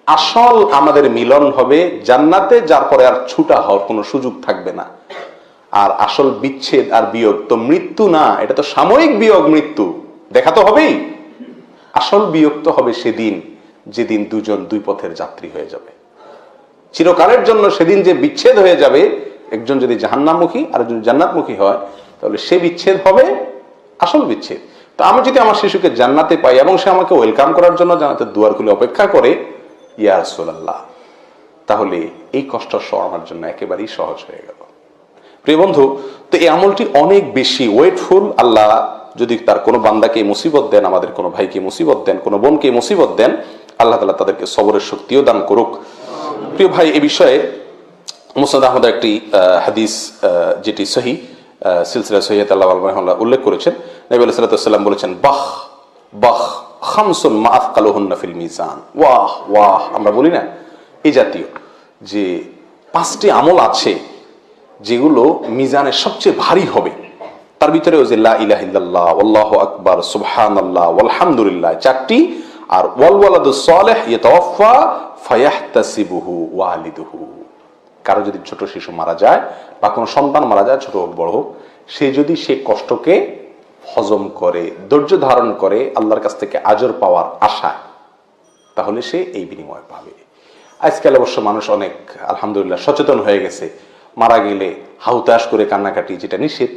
আসল আমাদের মিলন হবে জান্নাতে, যার পরে আর ছুটা হওয়ার কোনো সুযোগ থাকবে না। আর আসল বিচ্ছেদ আর বিয়োগ তো মৃত্যু না, এটা তো সাময়িক বিয়োগ, মৃত্যু দেখা তো হবেই। আসল বিয়োগ তো হবে সেদিন, যেদিন দুজন দুই পথের যাত্রী হয়ে যাবে চিরকালের জন্য। সেদিন যে বিচ্ছেদ হয়ে যাবে, একজন যদি জাহান্নামমুখী আর একজন জান্নাতমুখী হয়, তাহলে সে বিচ্ছেদ হবে আসল বিচ্ছেদ। তো আমি যদি আমার শিশুকে জান্নাতে পাই এবং সে আমাকে ওয়েলকাম করার জন্য জান্নাতের দুয়ার খুলে অপেক্ষা করে, ইয়া রাসূলুল্লাহ, তাহলে এই কষ্ট সহ আমার জন্য একেবারেই সহজ হয়ে গেল। প্রিয় বন্ধু, তো এই আমলটি অনেক বেশি ওয়েটফুল। আল্লাহ যদি তার কোনো বান্দাকে মুসিবত দেন, আমাদের কোনো ভাইকে মুসিবত দেন, কোনো বোনকে মুসিবত দেন, আল্লাহ তাআলা তাদেরকে সবরের শক্তিও দান করুক। প্রিয় ভাই, এই বিষয়ে মুসনাদ আহমদ একটি হাদিস, যেটি সহিহ সিলসিলা সহিহাত আল্লাহ উল্লেখ করেছেন, নবী আলাইহিস সাল্লাতু ওয়াস সালাম বলেছেন, বাহ বাহ খামসুন মা আথকালুহুন্না ফিল মিজান। ওয়াহ ওয়াহ, আমরা বলি না এই জাতীয় যে 5টি আমল আছে যেগুলো মিজানে সবচেয়ে ভারী হবে। তার ভিতরে ওই যে লা ইলাহা ইল্লাল্লাহ, আল্লাহু আকবার, সুবহানাল্লাহ, আলহামদুলিল্লাহ 4টি, আর ওয়াল ওয়ালাদুস সালিহ ইয়াতাওয়াফা ফায়াহতাসিবুহু ওয়ালিদুহু। কারো যদি ছোট শিশু মারা যায় বা কোনো সন্তান মারা যায়, ছোট হোক বড় হোক, সে যদি সে কষ্টকে হজম করে, ধৈর্য ধারণ করে, আল্লাহর কাছ থেকে আজর পাওয়ার আশায়, তাহলে সে এই বিনিময় পাবে। আজকাল অবশ্য মানুষ অনেক আলহামদুলিল্লাহ সচেতন হয়ে গেছে। মারা গেলে হাউতাশ করে কান্নাকাটি, যেটা নিষেধ,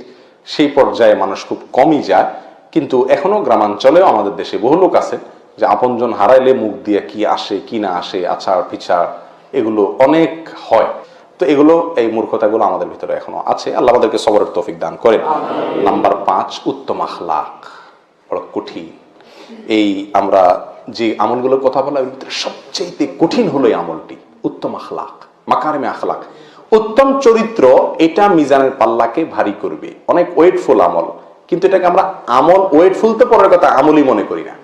সেই পর্যায়ে মানুষ খুব কমই যায়। কিন্তু এখনো গ্রামাঞ্চলেও আমাদের দেশে বহু লোক আছে যে আপনজন হারাইলে মুখ দিয়ে কি আসে কি না আসে, আছাড় পিছাড়, এগুলো অনেক হয়। তো এগুলো, এই মূর্খতাগুলো আমাদের ভিতরে এখনো আছে। আল্লাহ আমাদেরকে সবরের তৌফিক দান করেন। নাম্বার 5, উত্তম আখলাক। বড় কঠিন। এই আমরা যে আমলগুলোর কথা বলা, এর ভিতরে সবচেয়ে কঠিন হলো এই আমলটি, উত্তম আখলাক, মাকারিমে আখলাক, উত্তম চরিত্র। এটা মিজানের পাল্লাকে ভারী করবে। অনেক ওয়েটফুল আমল, কিন্তু এটাকে আমরা আমল, ওয়েটফুল তো পরের কথা, আমলই মনে করি না।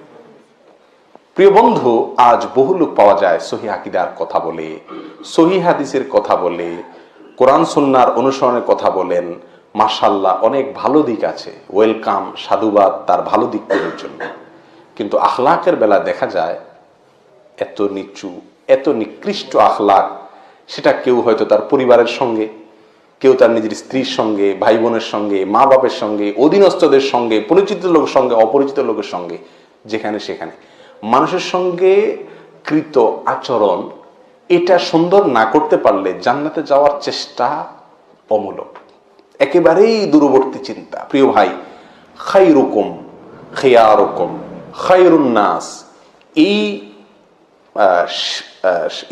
প্রিয় বন্ধু, আজ বহু লোক পাওয়া যায় সহিহ আকীদার কথা বলে, সহিহ হাদিসের কথা বলে, কোরআন সুন্নাহর অনুসরণের কথা বলেন। মাশাআল্লাহ, অনেক ভালো দিক আছে, ওয়েলকাম, সাধুবাদ তার ভালো দিকগুলোর জন্য। কিন্তু আখলাকের বেলা দেখা যায় এত নিচু, এত নিকৃষ্ট আখলাক, সেটা কেউ হয়তো তার পরিবারের সঙ্গে, কেউ তার নিজের স্ত্রীর সঙ্গে, ভাই বোনের সঙ্গে, মা বাপের সঙ্গে, অধীনস্থদের সঙ্গে, পরিচিত লোকের সঙ্গে, অপরিচিত লোকের সঙ্গে, যেখানে সেখানে মানুষের সঙ্গে কৃত আচরণ, এটা সুন্দর না করতে পারলে জান্নাতে যাওয়ার চেষ্টা অমূলক, একেবারেই দূরবর্তী চিন্তা। প্রিয় ভাই, খায়রুকুম খিয়ারুকুম খায়রুন নাস, এই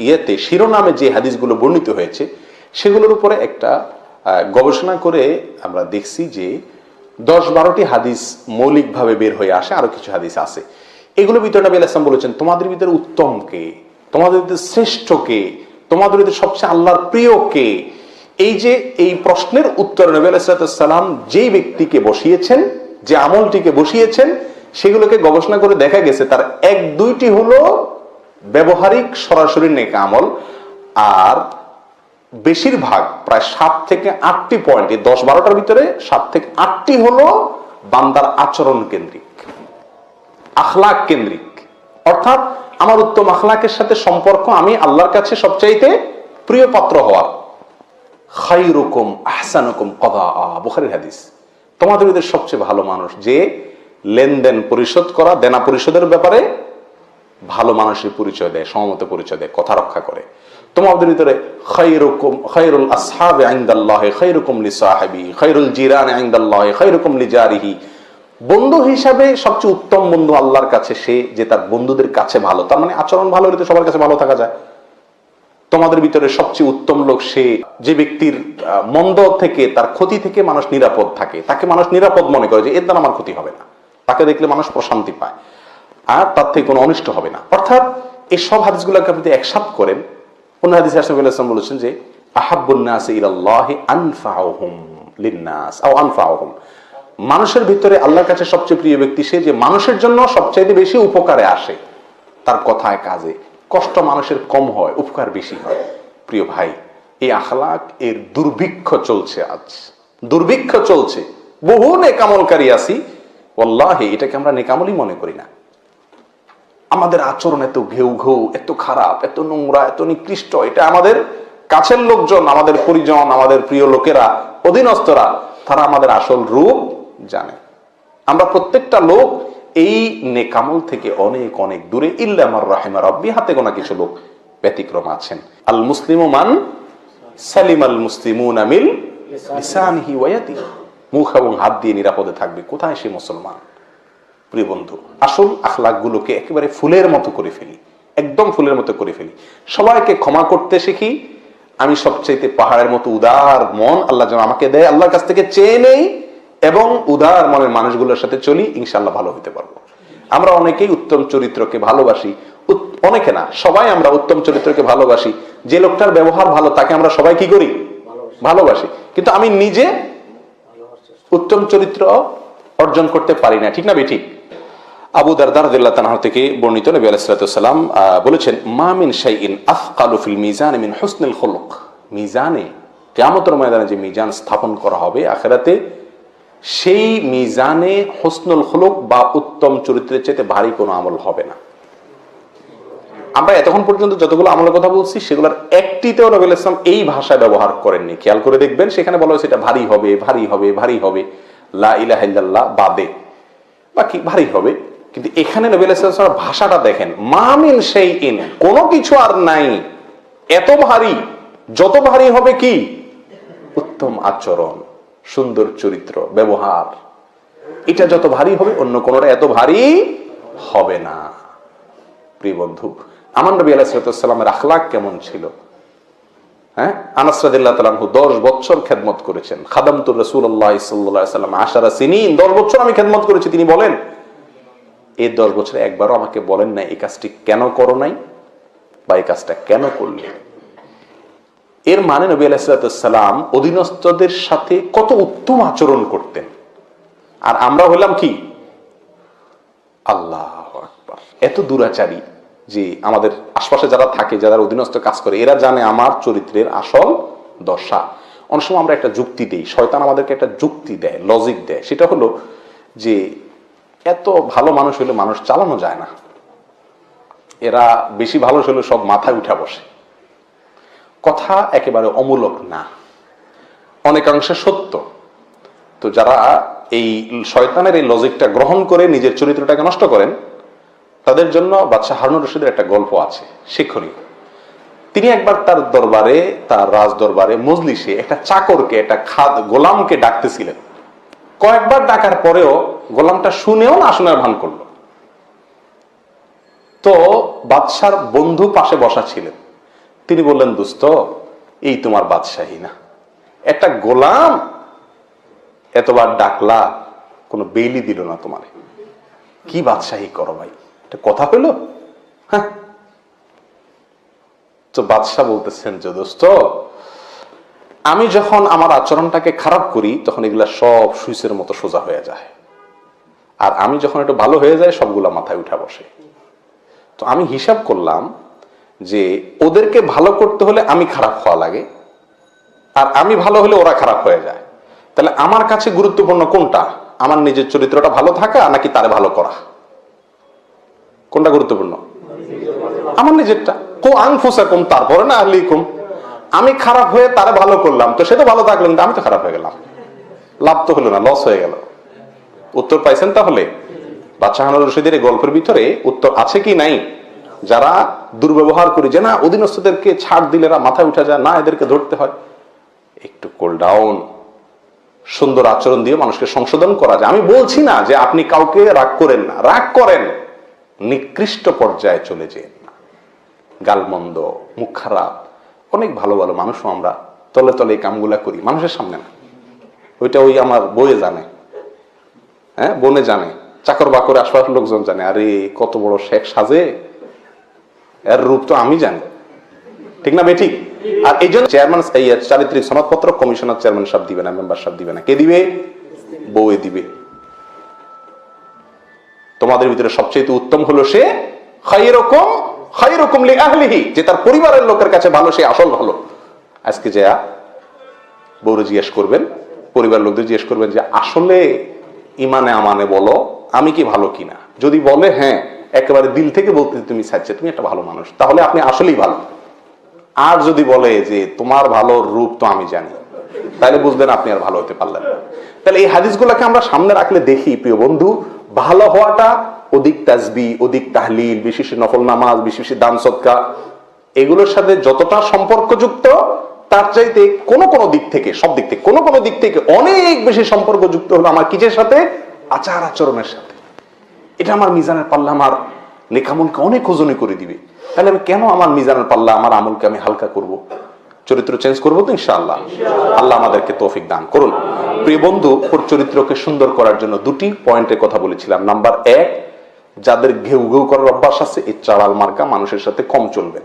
ইয়েতে শিরোনামে যে হাদিসগুলো বর্ণিত হয়েছে, সেগুলোর উপরে একটা গবেষণা করে আমরা দেখছি যে 10-12টি হাদিস মৌলিকভাবে বের হয়ে আসে, আরো কিছু হাদিস আছে। এগুলো ভিতরে নবী আলাইহিস সালাম বলেছেন, তোমাদের ভিতরে উত্তম কে, তোমাদের ভিতরে শ্রেষ্ঠ কে, তোমাদের ভিতরে সবচেয়ে আল্লাহর প্রিয় কে। এই যে এই প্রশ্নের উত্তরে নবী আলাইহিস সালাম যেই ব্যক্তিকে বসিয়েছেন, যে আমলটিকে বসিয়েছেন, সেগুলোকে গবেষণা করে দেখা গেছে তার 1-2টি হলো ব্যবহারিক সরাসরি নেক আমল, আর বেশিরভাগ প্রায় 7 থেকে 8টি পয়েন্ট, এই 10-12টার ভিতরে 7 থেকে 8টি হলো বান্দার আচরণ কেন্দ্রিক, আখলাক কেন্দ্রিক। অর্থাৎ আমার উত্তম আখলাকের সাথে সম্পর্ক, আমি আল্লাহর কাছে সবচাইতে প্রিয় পাত্র হওয়ার। খায়রুকুম আহসানুকুম কদাআ, বুখারীর হাদিস। তোমাদের ভিতরে সবচেয়ে ভালো মানুষ যে লেনদেন পরিশোধ করা, দেনা পরিশোধের ব্যাপারে ভালো মানুষের পরিচয় দেয়, সমমত পরিচয় দেয়, কথা রক্ষা করে। তোমাদের ভিতরে খায়রুল আসহাবি ইনদাল্লাহি খায়রুকুম লিসাহিবি খায়রুল জিরানি ইনদাল্লাহি খায়রুকুম লিজারিহি। বন্ধু হিসাবে সবচেয়ে উত্তম বন্ধু আল্লাহর কাছে সে যে তার বন্ধুদের কাছে ভালো। তার মানে আচরণ ভালো হলে তো সবার কাছে ভালো থাকা যায়। তোমাদের ভিতরে সবচেয়ে উত্তম লোক সে যে ব্যক্তির মন্দ থেকে, তার ক্ষতি থেকে মানুষ নিরাপদ থাকে, তাকে মানুষ নিরাপদ মনে করে যে এর দ্বারা আমার ক্ষতি হবে না, তাকে দেখলে মানুষ প্রশান্তি পায় আর তার থেকে কোনো অনিষ্ট হবে না। অর্থাৎ এই সব হাদিসগুলোকে আপনি একসাথ করেন। অন্য হাদিসে রাসূলুল্লাহ সাল্লাল্লাহু আলাইহি ওয়াসাল্লাম বলেছেন যে আহাব্বুন নাসি ইলাল্লাহি আনফাউহুম লিন-নাস আও আনফাউহুম। মানুষের ভিতরে আল্লাহর কাছে সবচেয়ে প্রিয় ব্যক্তি সে যে মানুষের জন্য সবচেয়ে বেশি উপকারে আসে, তার কথায় কাজে কষ্ট মানুষের কম হয়, উপকার বেশি হয়। প্রিয় ভাই, এই আখলাক এর দুর্ভিক্ষ চলছে, আজ দুর্ভিক্ষ চলছে। বহু নেকামলকারী আছি, ওয়াল্লাহি এটাকে আমরা নেকামলই মনে করি না। আমাদের আচরণ এত ঘেউ ঘেউ, এত খারাপ, এত নোংরা, এত নিকৃষ্ট, এটা আমাদের কাছের লোকজন, আমাদের পরিজন, আমাদের প্রিয় লোকেরা, অধীনস্থরা, তারা আমাদের আসল রূপ জানে। আমরা প্রত্যেকটা লোক এই নেকামল থেকে অনেক অনেক দূরে। ইল্লা মান রাহিমা রাব্বি, হাতে গোনা কিছু লোক ব্যতিক্রম আছেন। আল মুসলিমু মান সালিমাল মুসলিমুনা মিন লিসানিহি ওয়া ইয়াদিহি। মুখ এবং হাত দিয়ে নিরাপদে থাকবে। কোথায় সে মুসলমান? প্রিয় বন্ধু, আসল আখলাক গুলোকে একেবারে ফুলের মতো করে ফেলি, একদম ফুলের মতো করে ফেলি। সবাইকে ক্ষমা করতে শিখি। আমি সবচাইতে পাহাড়ের মতো উদার মন আল্লাহ যেন আমাকে দেয়, আল্লাহর কাছ থেকে চেয়ে নেই এবং উদার মনের মানুষগুলোর সাথে চলি, ইনশাআল্লাহ ভালো হতে পারবো। আমরা অনেকেই উত্তম চরিত্রকে ভালোবাসি, অনেকে না, সবাই আমরা উত্তম চরিত্রকে ভালোবাসি। যে লোকটার ব্যবহার ভালো তাকে আমরা সবাই কি করি? ভালোবাসি। কিন্তু আমি নিজে উত্তম চরিত্র অর্জন করতে পারি না, ঠিক না বেঠিক? আবু দারদা রাদিয়াল্লাহু তাআলা থেকে বর্ণিত, নবী আলাইহিস সালাতু ওয়াস সালাম বলেছেন, মা মিন শাইইন আথকালু ফিল মিজান মিন হুসনিল খুলুক। মিজানে, কিয়ামতের ময়দানে যে মিজান স্থাপন করা হবে আখিরাতে, সেই মিজানে হুসনুল খুলুক বা উত্তম চরিত্রের চাইতে ভারী কোনো আমল হবে না। আমরা এতক্ষণ পর্যন্ত যতগুলো আমলের কথা বলছি সেগুলোর একটিতেও নবী আলাইহিস সালাম এই ভাষা ব্যবহার করেননি। খেয়াল করে দেখবেন, সেখানে বলা হয়েছে এটা ভারী হবে, ভারী হবে, ভারী হবে, লা ইলাহা ইল্লাল্লাহ বাদে বাকি ভারী হবে। কিন্তু এখানে নবী আলাইহিস সালাম ভাষাটা দেখেন, মা মিন শাইইন, কোনো কিছু আর নাই এত ভারী, যত ভারী হবে কি? উত্তম আচরণ, সুন্দর চরিত্র, ব্যবহার। এটা যত ভারী হবে অন্য কোনটা এত ভারী হবে না। প্রিয় বন্ধু, আমার নবী আলাইহিস সালামের আখলাক কেমন ছিল? হ্যাঁ, আনাস রাদিয়াল্লাহু তাআলা আনহু 10 বছর খেদমত করেছেন। খাদামতু রাসূলুল্লাহ সাল্লাল্লাহু আলাইহি ওয়াসাল্লাম 10 সিনিন, 10 বছর আমি খেদমত করেছি। তিনি বলেন, এই 10 বছরে একবারও আমাকে বলেন না এই কাজটি কেন করো নাই বা এই কাজটা কেন করলে। এর মানে নবী আলাইহিস সালাম অধীনস্থদের সাথে কত উত্তম আচরণ করতেন। আর আমরা হইলাম কি? আল্লাহু আকবার, এত দুরাচারী যে আমাদের আশপাশে যারা থাকে, যারা অধীনস্থ কাজ করে, এরা জানে আমার চরিত্রের আসল দশা। অনেক সময় আমরা একটা যুক্তি দেই, শয়তান আমাদেরকে একটা যুক্তি দেয়, লজিক দেয়। সেটা হলো যে এত ভালো মানুষ হলে মানুষ চালানো যায় না, এরা বেশি ভালো হলে সব মাথায় উঠা বসে। কথা একেবারে অমূলক না, অনেকাংশে সত্য। তো যারা এই শয়তানের এই লজিকটা গ্রহণ করে নিজের চরিত্রটাকে নষ্ট করেন, তাদের জন্য বাদশাহ হারুনুর রশিদের একটা গল্প আছে শিক্ষণীয়। তিনি একবার তার দরবারে, তার রাজ দরবারে মজলিসে একটা চাকরকে, একটা গোলামকে ডাকতেছিলেন। কয়েকবার ডাকার পরেও গোলামটা শুনেও না শোনার ভান করলো। তো বাদশার বন্ধু পাশে বসা ছিলেন, তিনি বললেন, দোস্ত, এই তোমার বাদশাহী না, একটা গোলাম এতবার ডাকলা, কোনো বেইলি দিল না তোমার, কি বাদশাহী করো ভাই, এটা কথা হইল? হ্যাঁ। তো বাদশাহ বলতেছেন যে, দোস্ত, আমি যখন আমার আচরণটাকে খারাপ করি তখন এগুলা সব সুইচের মতো সোজা হয়ে যায়, আর আমি যখন একটু ভালো হয়ে যায় সবগুলা মাথায় উঠা বসে। তো আমি হিসাব করলাম যে ওদেরকে ভালো করতে হলে আমি খারাপ হওয়া লাগে, আর আমি ভালো হলে ওরা খারাপ হয়ে যায়। তাহলে আমার কাছে গুরুত্বপূর্ণ কোনটা? আমার নিজের চরিত্রটা ভালো থাকা নাকি তারে ভালো করা? কোনটা গুরুত্বপূর্ণ? আমার নিজেরটা। কো আনফুসাকুম, তারপরে না আহলিকুম। আমি খারাপ হয়ে তারে ভালো করলাম, তো সে তো ভালো থাকলো, কিন্তু আমি তো খারাপ হয়ে গেলাম, লাভ তো হলো না, লস হয়ে গেল। উত্তর পাইছেন? তাহলে বাদশাহ হারুন রশিদের এই গল্পের ভিতরে উত্তর আছে কি নাই? যারা দুর্ব্যবহার করে যে না অধীনস্থদেরকে ছাড় দিলে এরা মাথায় উঠা যায় না, এদেরকে ধরতে হয়, একটু কোল ডাউন, সুন্দর আচরণ দিয়ে মানুষকে সংশোধন করা যায়। আমি বলছি না যে আপনি কাউকে রাগ করেন না, রাগ করেন, নিকৃষ্ট পর্যায়ে চলে যেন না। গালমন্দ, মুখ খারাপ, অনেক ভালো ভালো মানুষও আমরা তলে তলে এই কামগুলা করি, মানুষের সামনে না। ওইটা ওই আমার বউয়ে জানে, হ্যাঁ বোনে জানে, চাকর বাকর আশপাশের লোকজন জানে, আরে কত বড় শেখ সাজে, এর রূপ তো আমি জানি, ঠিক না বেঠিক? আর এই জন্য চেয়ারম্যান চারিত্রিক সনদপত্র কমিশনার চেয়ারম্যান সাহেব দিবে না, মেম্বার সাহেব দিবে না, কে দিবে? বউয়ে দিবে। তোমাদের ভিতরে সবচেয়ে উত্তম হলো সে খায়রুকুম লিআহলিহি, যে তার পরিবারের লোকের কাছে ভালো, সে আসল ভালো। আজকে যা বউরে জিজ্ঞেস করবেন, পরিবার লোকদের জিজ্ঞেস করবেন যে আসলে ইমানে আমানে বলো আমি কি ভালো কিনা। যদি বলে হ্যাঁ, একেবারে দিল থেকে বলতে তুমি চাইছে তুমি একটা ভালো মানুষ, তাহলে আপনি আসলেই ভালো। আর যদি বলে যে তোমার ভালো রূপ তো আমি জানি, তাহলে বুঝবেন আপনি আর ভালো হতে পারলেন না। তাহলে এই হাদিসগুলোকে আমরা সামনে রাখলে দেখি প্রিয় বন্ধু, ভালো হওয়াটা অধিক তাসবিহ, অধিক তাহলিল, বিশেষ নফল নামাজ, বিশেষ দান সদকা, এগুলোর সাথে যতটা সম্পর্কযুক্ত, তার চাইতে কোন কোন দিক থেকে, সব দিক থেকে, কোন কোন দিক থেকে অনেক বেশি সম্পর্কযুক্ত হলো আমার কিসের সাথে? আচার আচরণের সাথে। এটা আমার মিজানের পাল্লা আমার নেকামলকে অনেক ওজনে করে দিবে। তাহলে আমি কেন আমার মিজানের পাল্লা, আমার আমলকে আমি হালকা করব? চরিত্র চেঞ্জ করবো তো ইনশাআল্লাহ। আল্লাহ আমাদেরকে তৌফিক দান করুন। প্রিয় বন্ধু, ওর চরিত্রকে সুন্দর করার জন্য দুটি পয়েন্টের কথা বলেছিলাম। নাম্বার 1, যাদের ঘেউ ঘেউ করার অভ্যাস আছে, এই চালাল মার্কা মানুষের সাথে কম চলবেন।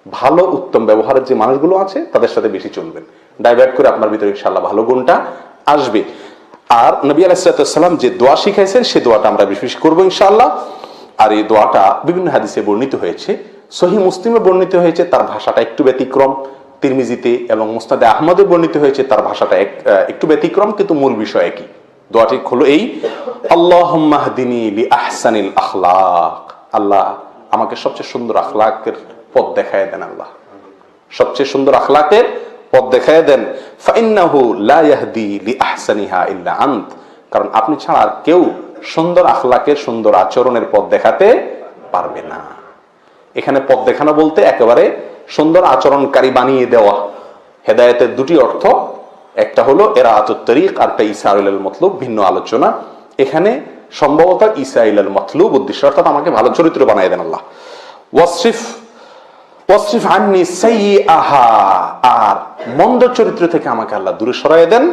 ভালো উত্তম ব্যবহারের যে মানুষগুলো আছে তাদের সাথে বেশি চলবেন। ডাইভার্ট করে আপনার ভিতরে ইনশাআল্লাহ ভালো গুণটা আসবে। আর নবী আলাইহিস সালাম যে দোয়া শিখাইছেন সে দোয়াটা আমরা বেশি করবো ইনশাআল্লাহ। আর এই দোয়াটা বিভিন্ন হাদিসে বর্ণিত হয়েছে, সহিহ মুসলিমে বর্ণিত হয়েছে, তার ভাষাটা একটু ব্যতিক্রম, তিরমিজিতে এবং মুসনাদে আহমদে বর্ণিত হয়েছে, তার ভাষাটা একটু ব্যতিক্রম, কিন্তু মূল বিষয় একই। দোয়াটি হলো এই, আল্লাহুম্মা হদিনি লিআহসানিল আখলাক, আল্লাহ আমাকে সবচেয়ে সুন্দর আখলাকের পথ দেখায় দেন, আল্লাহ সবচেয়ে সুন্দর আখলাকের পথ দেখায় দেন। ফাইন্নাহু লা ইয়াহদি লিআহসানিহা ইল্লা আনত, কারণ আপনি ছাড়া আর কেউ সুন্দর আখলাকের, সুন্দর আচরণের পথ দেখাতে পারবে না। এখানে পথ দেখানো বলতে একেবারে সুন্দর আচরণকারী বানিয়ে দেওয়া। হেদায়েতের দুটি অর্থ, একটা হলো ইরাআতুত তরিক, আর একটা ইসাইলুল মতলুব, ভিন্ন আলোচনা। এখানে সম্ভবত ইসাইলুল মতলুব উদ্দেশ্য, অর্থাৎ আমাকে ভালো চরিত্র বানিয়ে দেন আল্লাহ। ওয়াসরিফ আন্নি সাইয়্যাহা, আর মন্দ চরিত্র থেকে আমাকে আল্লাহ দূরে সরায় দেন।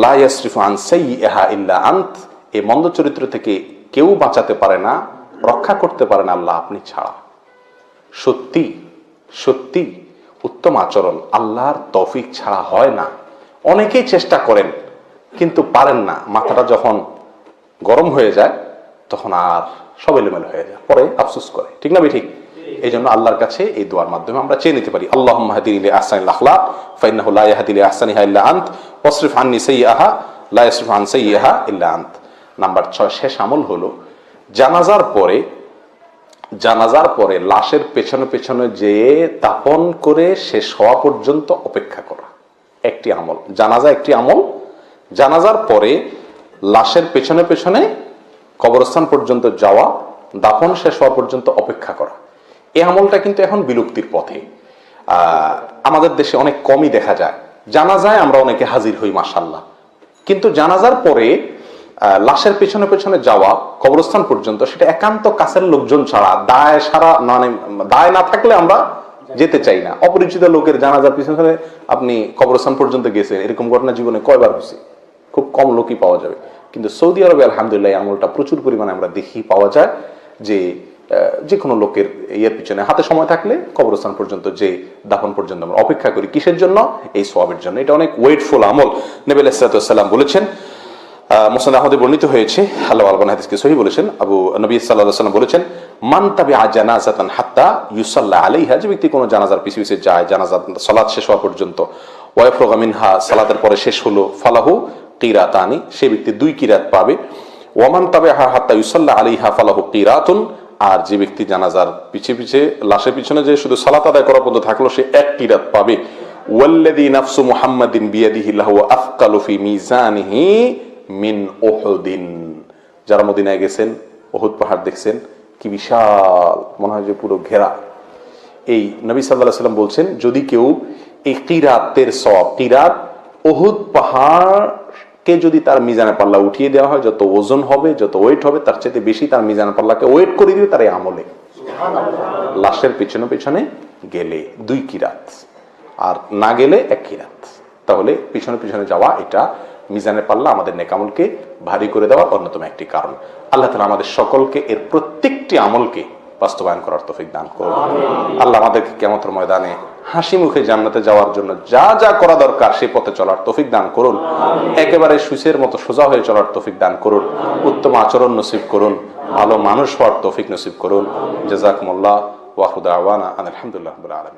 লা ইয়াসরিফু আন সাইয়্যাহা ইল্লা আনত, এই মন্দ চরিত্র থেকে কেউ বাঁচাতে পারে না, রক্ষা করতে পারে না আল্লাহ আপনি ছাড়া। সত্যি সত্যি উত্তম আচরণ আল্লাহর তৌফিক ছাড়া হয় না। অনেকেই চেষ্টা করেন কিন্তু পারেন না, মাথাটা যখন গরম হয়ে যায় তখন আর সব এলোমেলো হয়ে যায়, পরে আফসোস করে, ঠিক না ঠিক? এই জন্য আল্লাহর কাছে এই দোয়ার মাধ্যমে আমরা চেয়ে নিতে পারি, আল্লাহুম্মা হদিনি লিআহসানিল আখলাক ফাইন্নাহু লা ইয়াহদি লিআহসানিহা ইল্লা আনত ওয়াসরিফ আন্নি সাইয়্যাহা লা ইয়াসরিফু আন সাইয়্যাহা ইল্লা আনত। নাম্বার 6, শেষ আমল হলো জানাজার পরে লাশের পেছনে পেছনে যেয়ে দাফন করে শেষ হওয়া পর্যন্ত অপেক্ষা করা। একটি আমল, জানাজা একটি আমল। জানাজার পরে লাশের পেছনে পেছনে কবরস্থান পর্যন্ত যাওয়া, দাফন শেষ হওয়া পর্যন্ত অপেক্ষা করা। এই আমলটা কিন্তু এখন বিলুপ্তির পথে, আমাদের দেশে অনেক কমই দেখা যায়। জানাজায় আমরা অনেকে হাজির হই মাশাআল্লাহ, কিন্তু জানাজার পরে লাশের পেছনে পেছনে যাওয়া কবরস্থান পর্যন্ত, সেটা একান্ত কাছের লোকজন ছাড়া, দায় না থাকলে আমরা যেতে চাই না। অপরিচিত লোকের জানাজার পিছনে আপনি কবরস্থান পর্যন্ত গেছেন, এরকম ঘটনা জীবনে কয়বার হয়েছে? খুব কম লোকই পাওয়া যাবে। কিন্তু সৌদি আরবে আলহামদুলিল্লাহ আমলটা প্রচুর পরিমাণে আমরা দেখি, পাওয়া যায় যে কোনো লোকের ইয়ের পিছনে হাতে সময় থাকলে কবরস্থান পর্যন্ত যে দাফন পর্যন্ত আমরা অপেক্ষা করি। কিসের জন্য? এই সওয়াবের জন্য। এটা অনেক ওয়েটফুল আমল। নবী আলাইহিস সালাম বলেছেন, মুসনাদ আহমদে বর্ণিত হয়েছে, আল্লাহ আলবানী হাদিসকে সহিহ বলেছেন, নবী সাল্লাল্লাহু আলাইহি ওয়াসাল্লাম বলেছেন, মান তাবিআ জানাজাতান হাত্তা ইউসাল্লা আলাইহা, যে ব্যক্তি কোনো জানাজার পিছে পিছে যায়, জানাজার সালাত শেষ হওয়া পর্যন্ত, ওয়া ইয়াফরুগা মিনহা, সালাতের পরে শেষ হলো, ফালাহু কিরাতানি, সেই ব্যক্তি 2 কিরাত পাবে। ওয়া মান তাবিআহা হাত্তা ইউসাল্লা আলাইহা ফালাহু কিরাতুন, আর যে ব্যক্তি জানাজার পিছে পিছে লাশের পিছনে যে শুধু সালাত আদায় করা পর্যন্ত থাকলো, সে 1 কিরাত পাবে। ওয়াল্লাযী নাফসু মুহাম্মাদিন বিয়াদিহি লাহু আফকালু ফি মিজানিহি মিন উহুদিন, যারা মদিনায় গেছেন উহুদ পাহাড় দেখছেন কি বিশাল, মনে হয় যে পুরো ঘেরা। এই নবী সাল্লাল্লাহু আলাইহি ওয়াসাল্লাম বলছেন যদি কেউ এই কিরাতের সওয়াব, কিরাত উহুদ পাহাড়কে যদি তার মিজানের পাল্লা উঠিয়ে দেওয়া হয়, যত ওজন হবে, যত ওয়েট হবে, তার চাইতে বেশি তার মিজানের পাল্লাকে ওয়েট করে দিবে তার এই আমলে। লাশের পেছনে পেছনে গেলে 2 কিরাত, আর না গেলে 1 কিরাত। তাহলে পিছনে পিছনে যাওয়া এটা মিজানের পাল্লা আমাদের নেকামলকে ভারী করে দেওয়ার অন্যতম একটি কারণ। আল্লাহ তাআলা আমাদের সকলকে এর প্রত্যেকটি আমলকে বাস্তবায়ন করার তৌফিক দান করুন। আল্লাহ আমাদেরকে কিয়ামতের ময়দানে হাসি মুখে জান্নাতে যাওয়ার জন্য যা যা করা দরকার সেই পথে চলার তৌফিক দান করুন। একেবারে সুসের মতো সোজা হয়ে চলার তৌফিক দান করুন। উত্তম আচরণ নসিব করুন। ভালো মানুষ হওয়ার তৌফিক নসিব করুন। জাযাকুমুল্লাহ ওয়া আখিরু দাওয়ানা আলহামদুলিল্লাহি রাব্বিল আলামিন।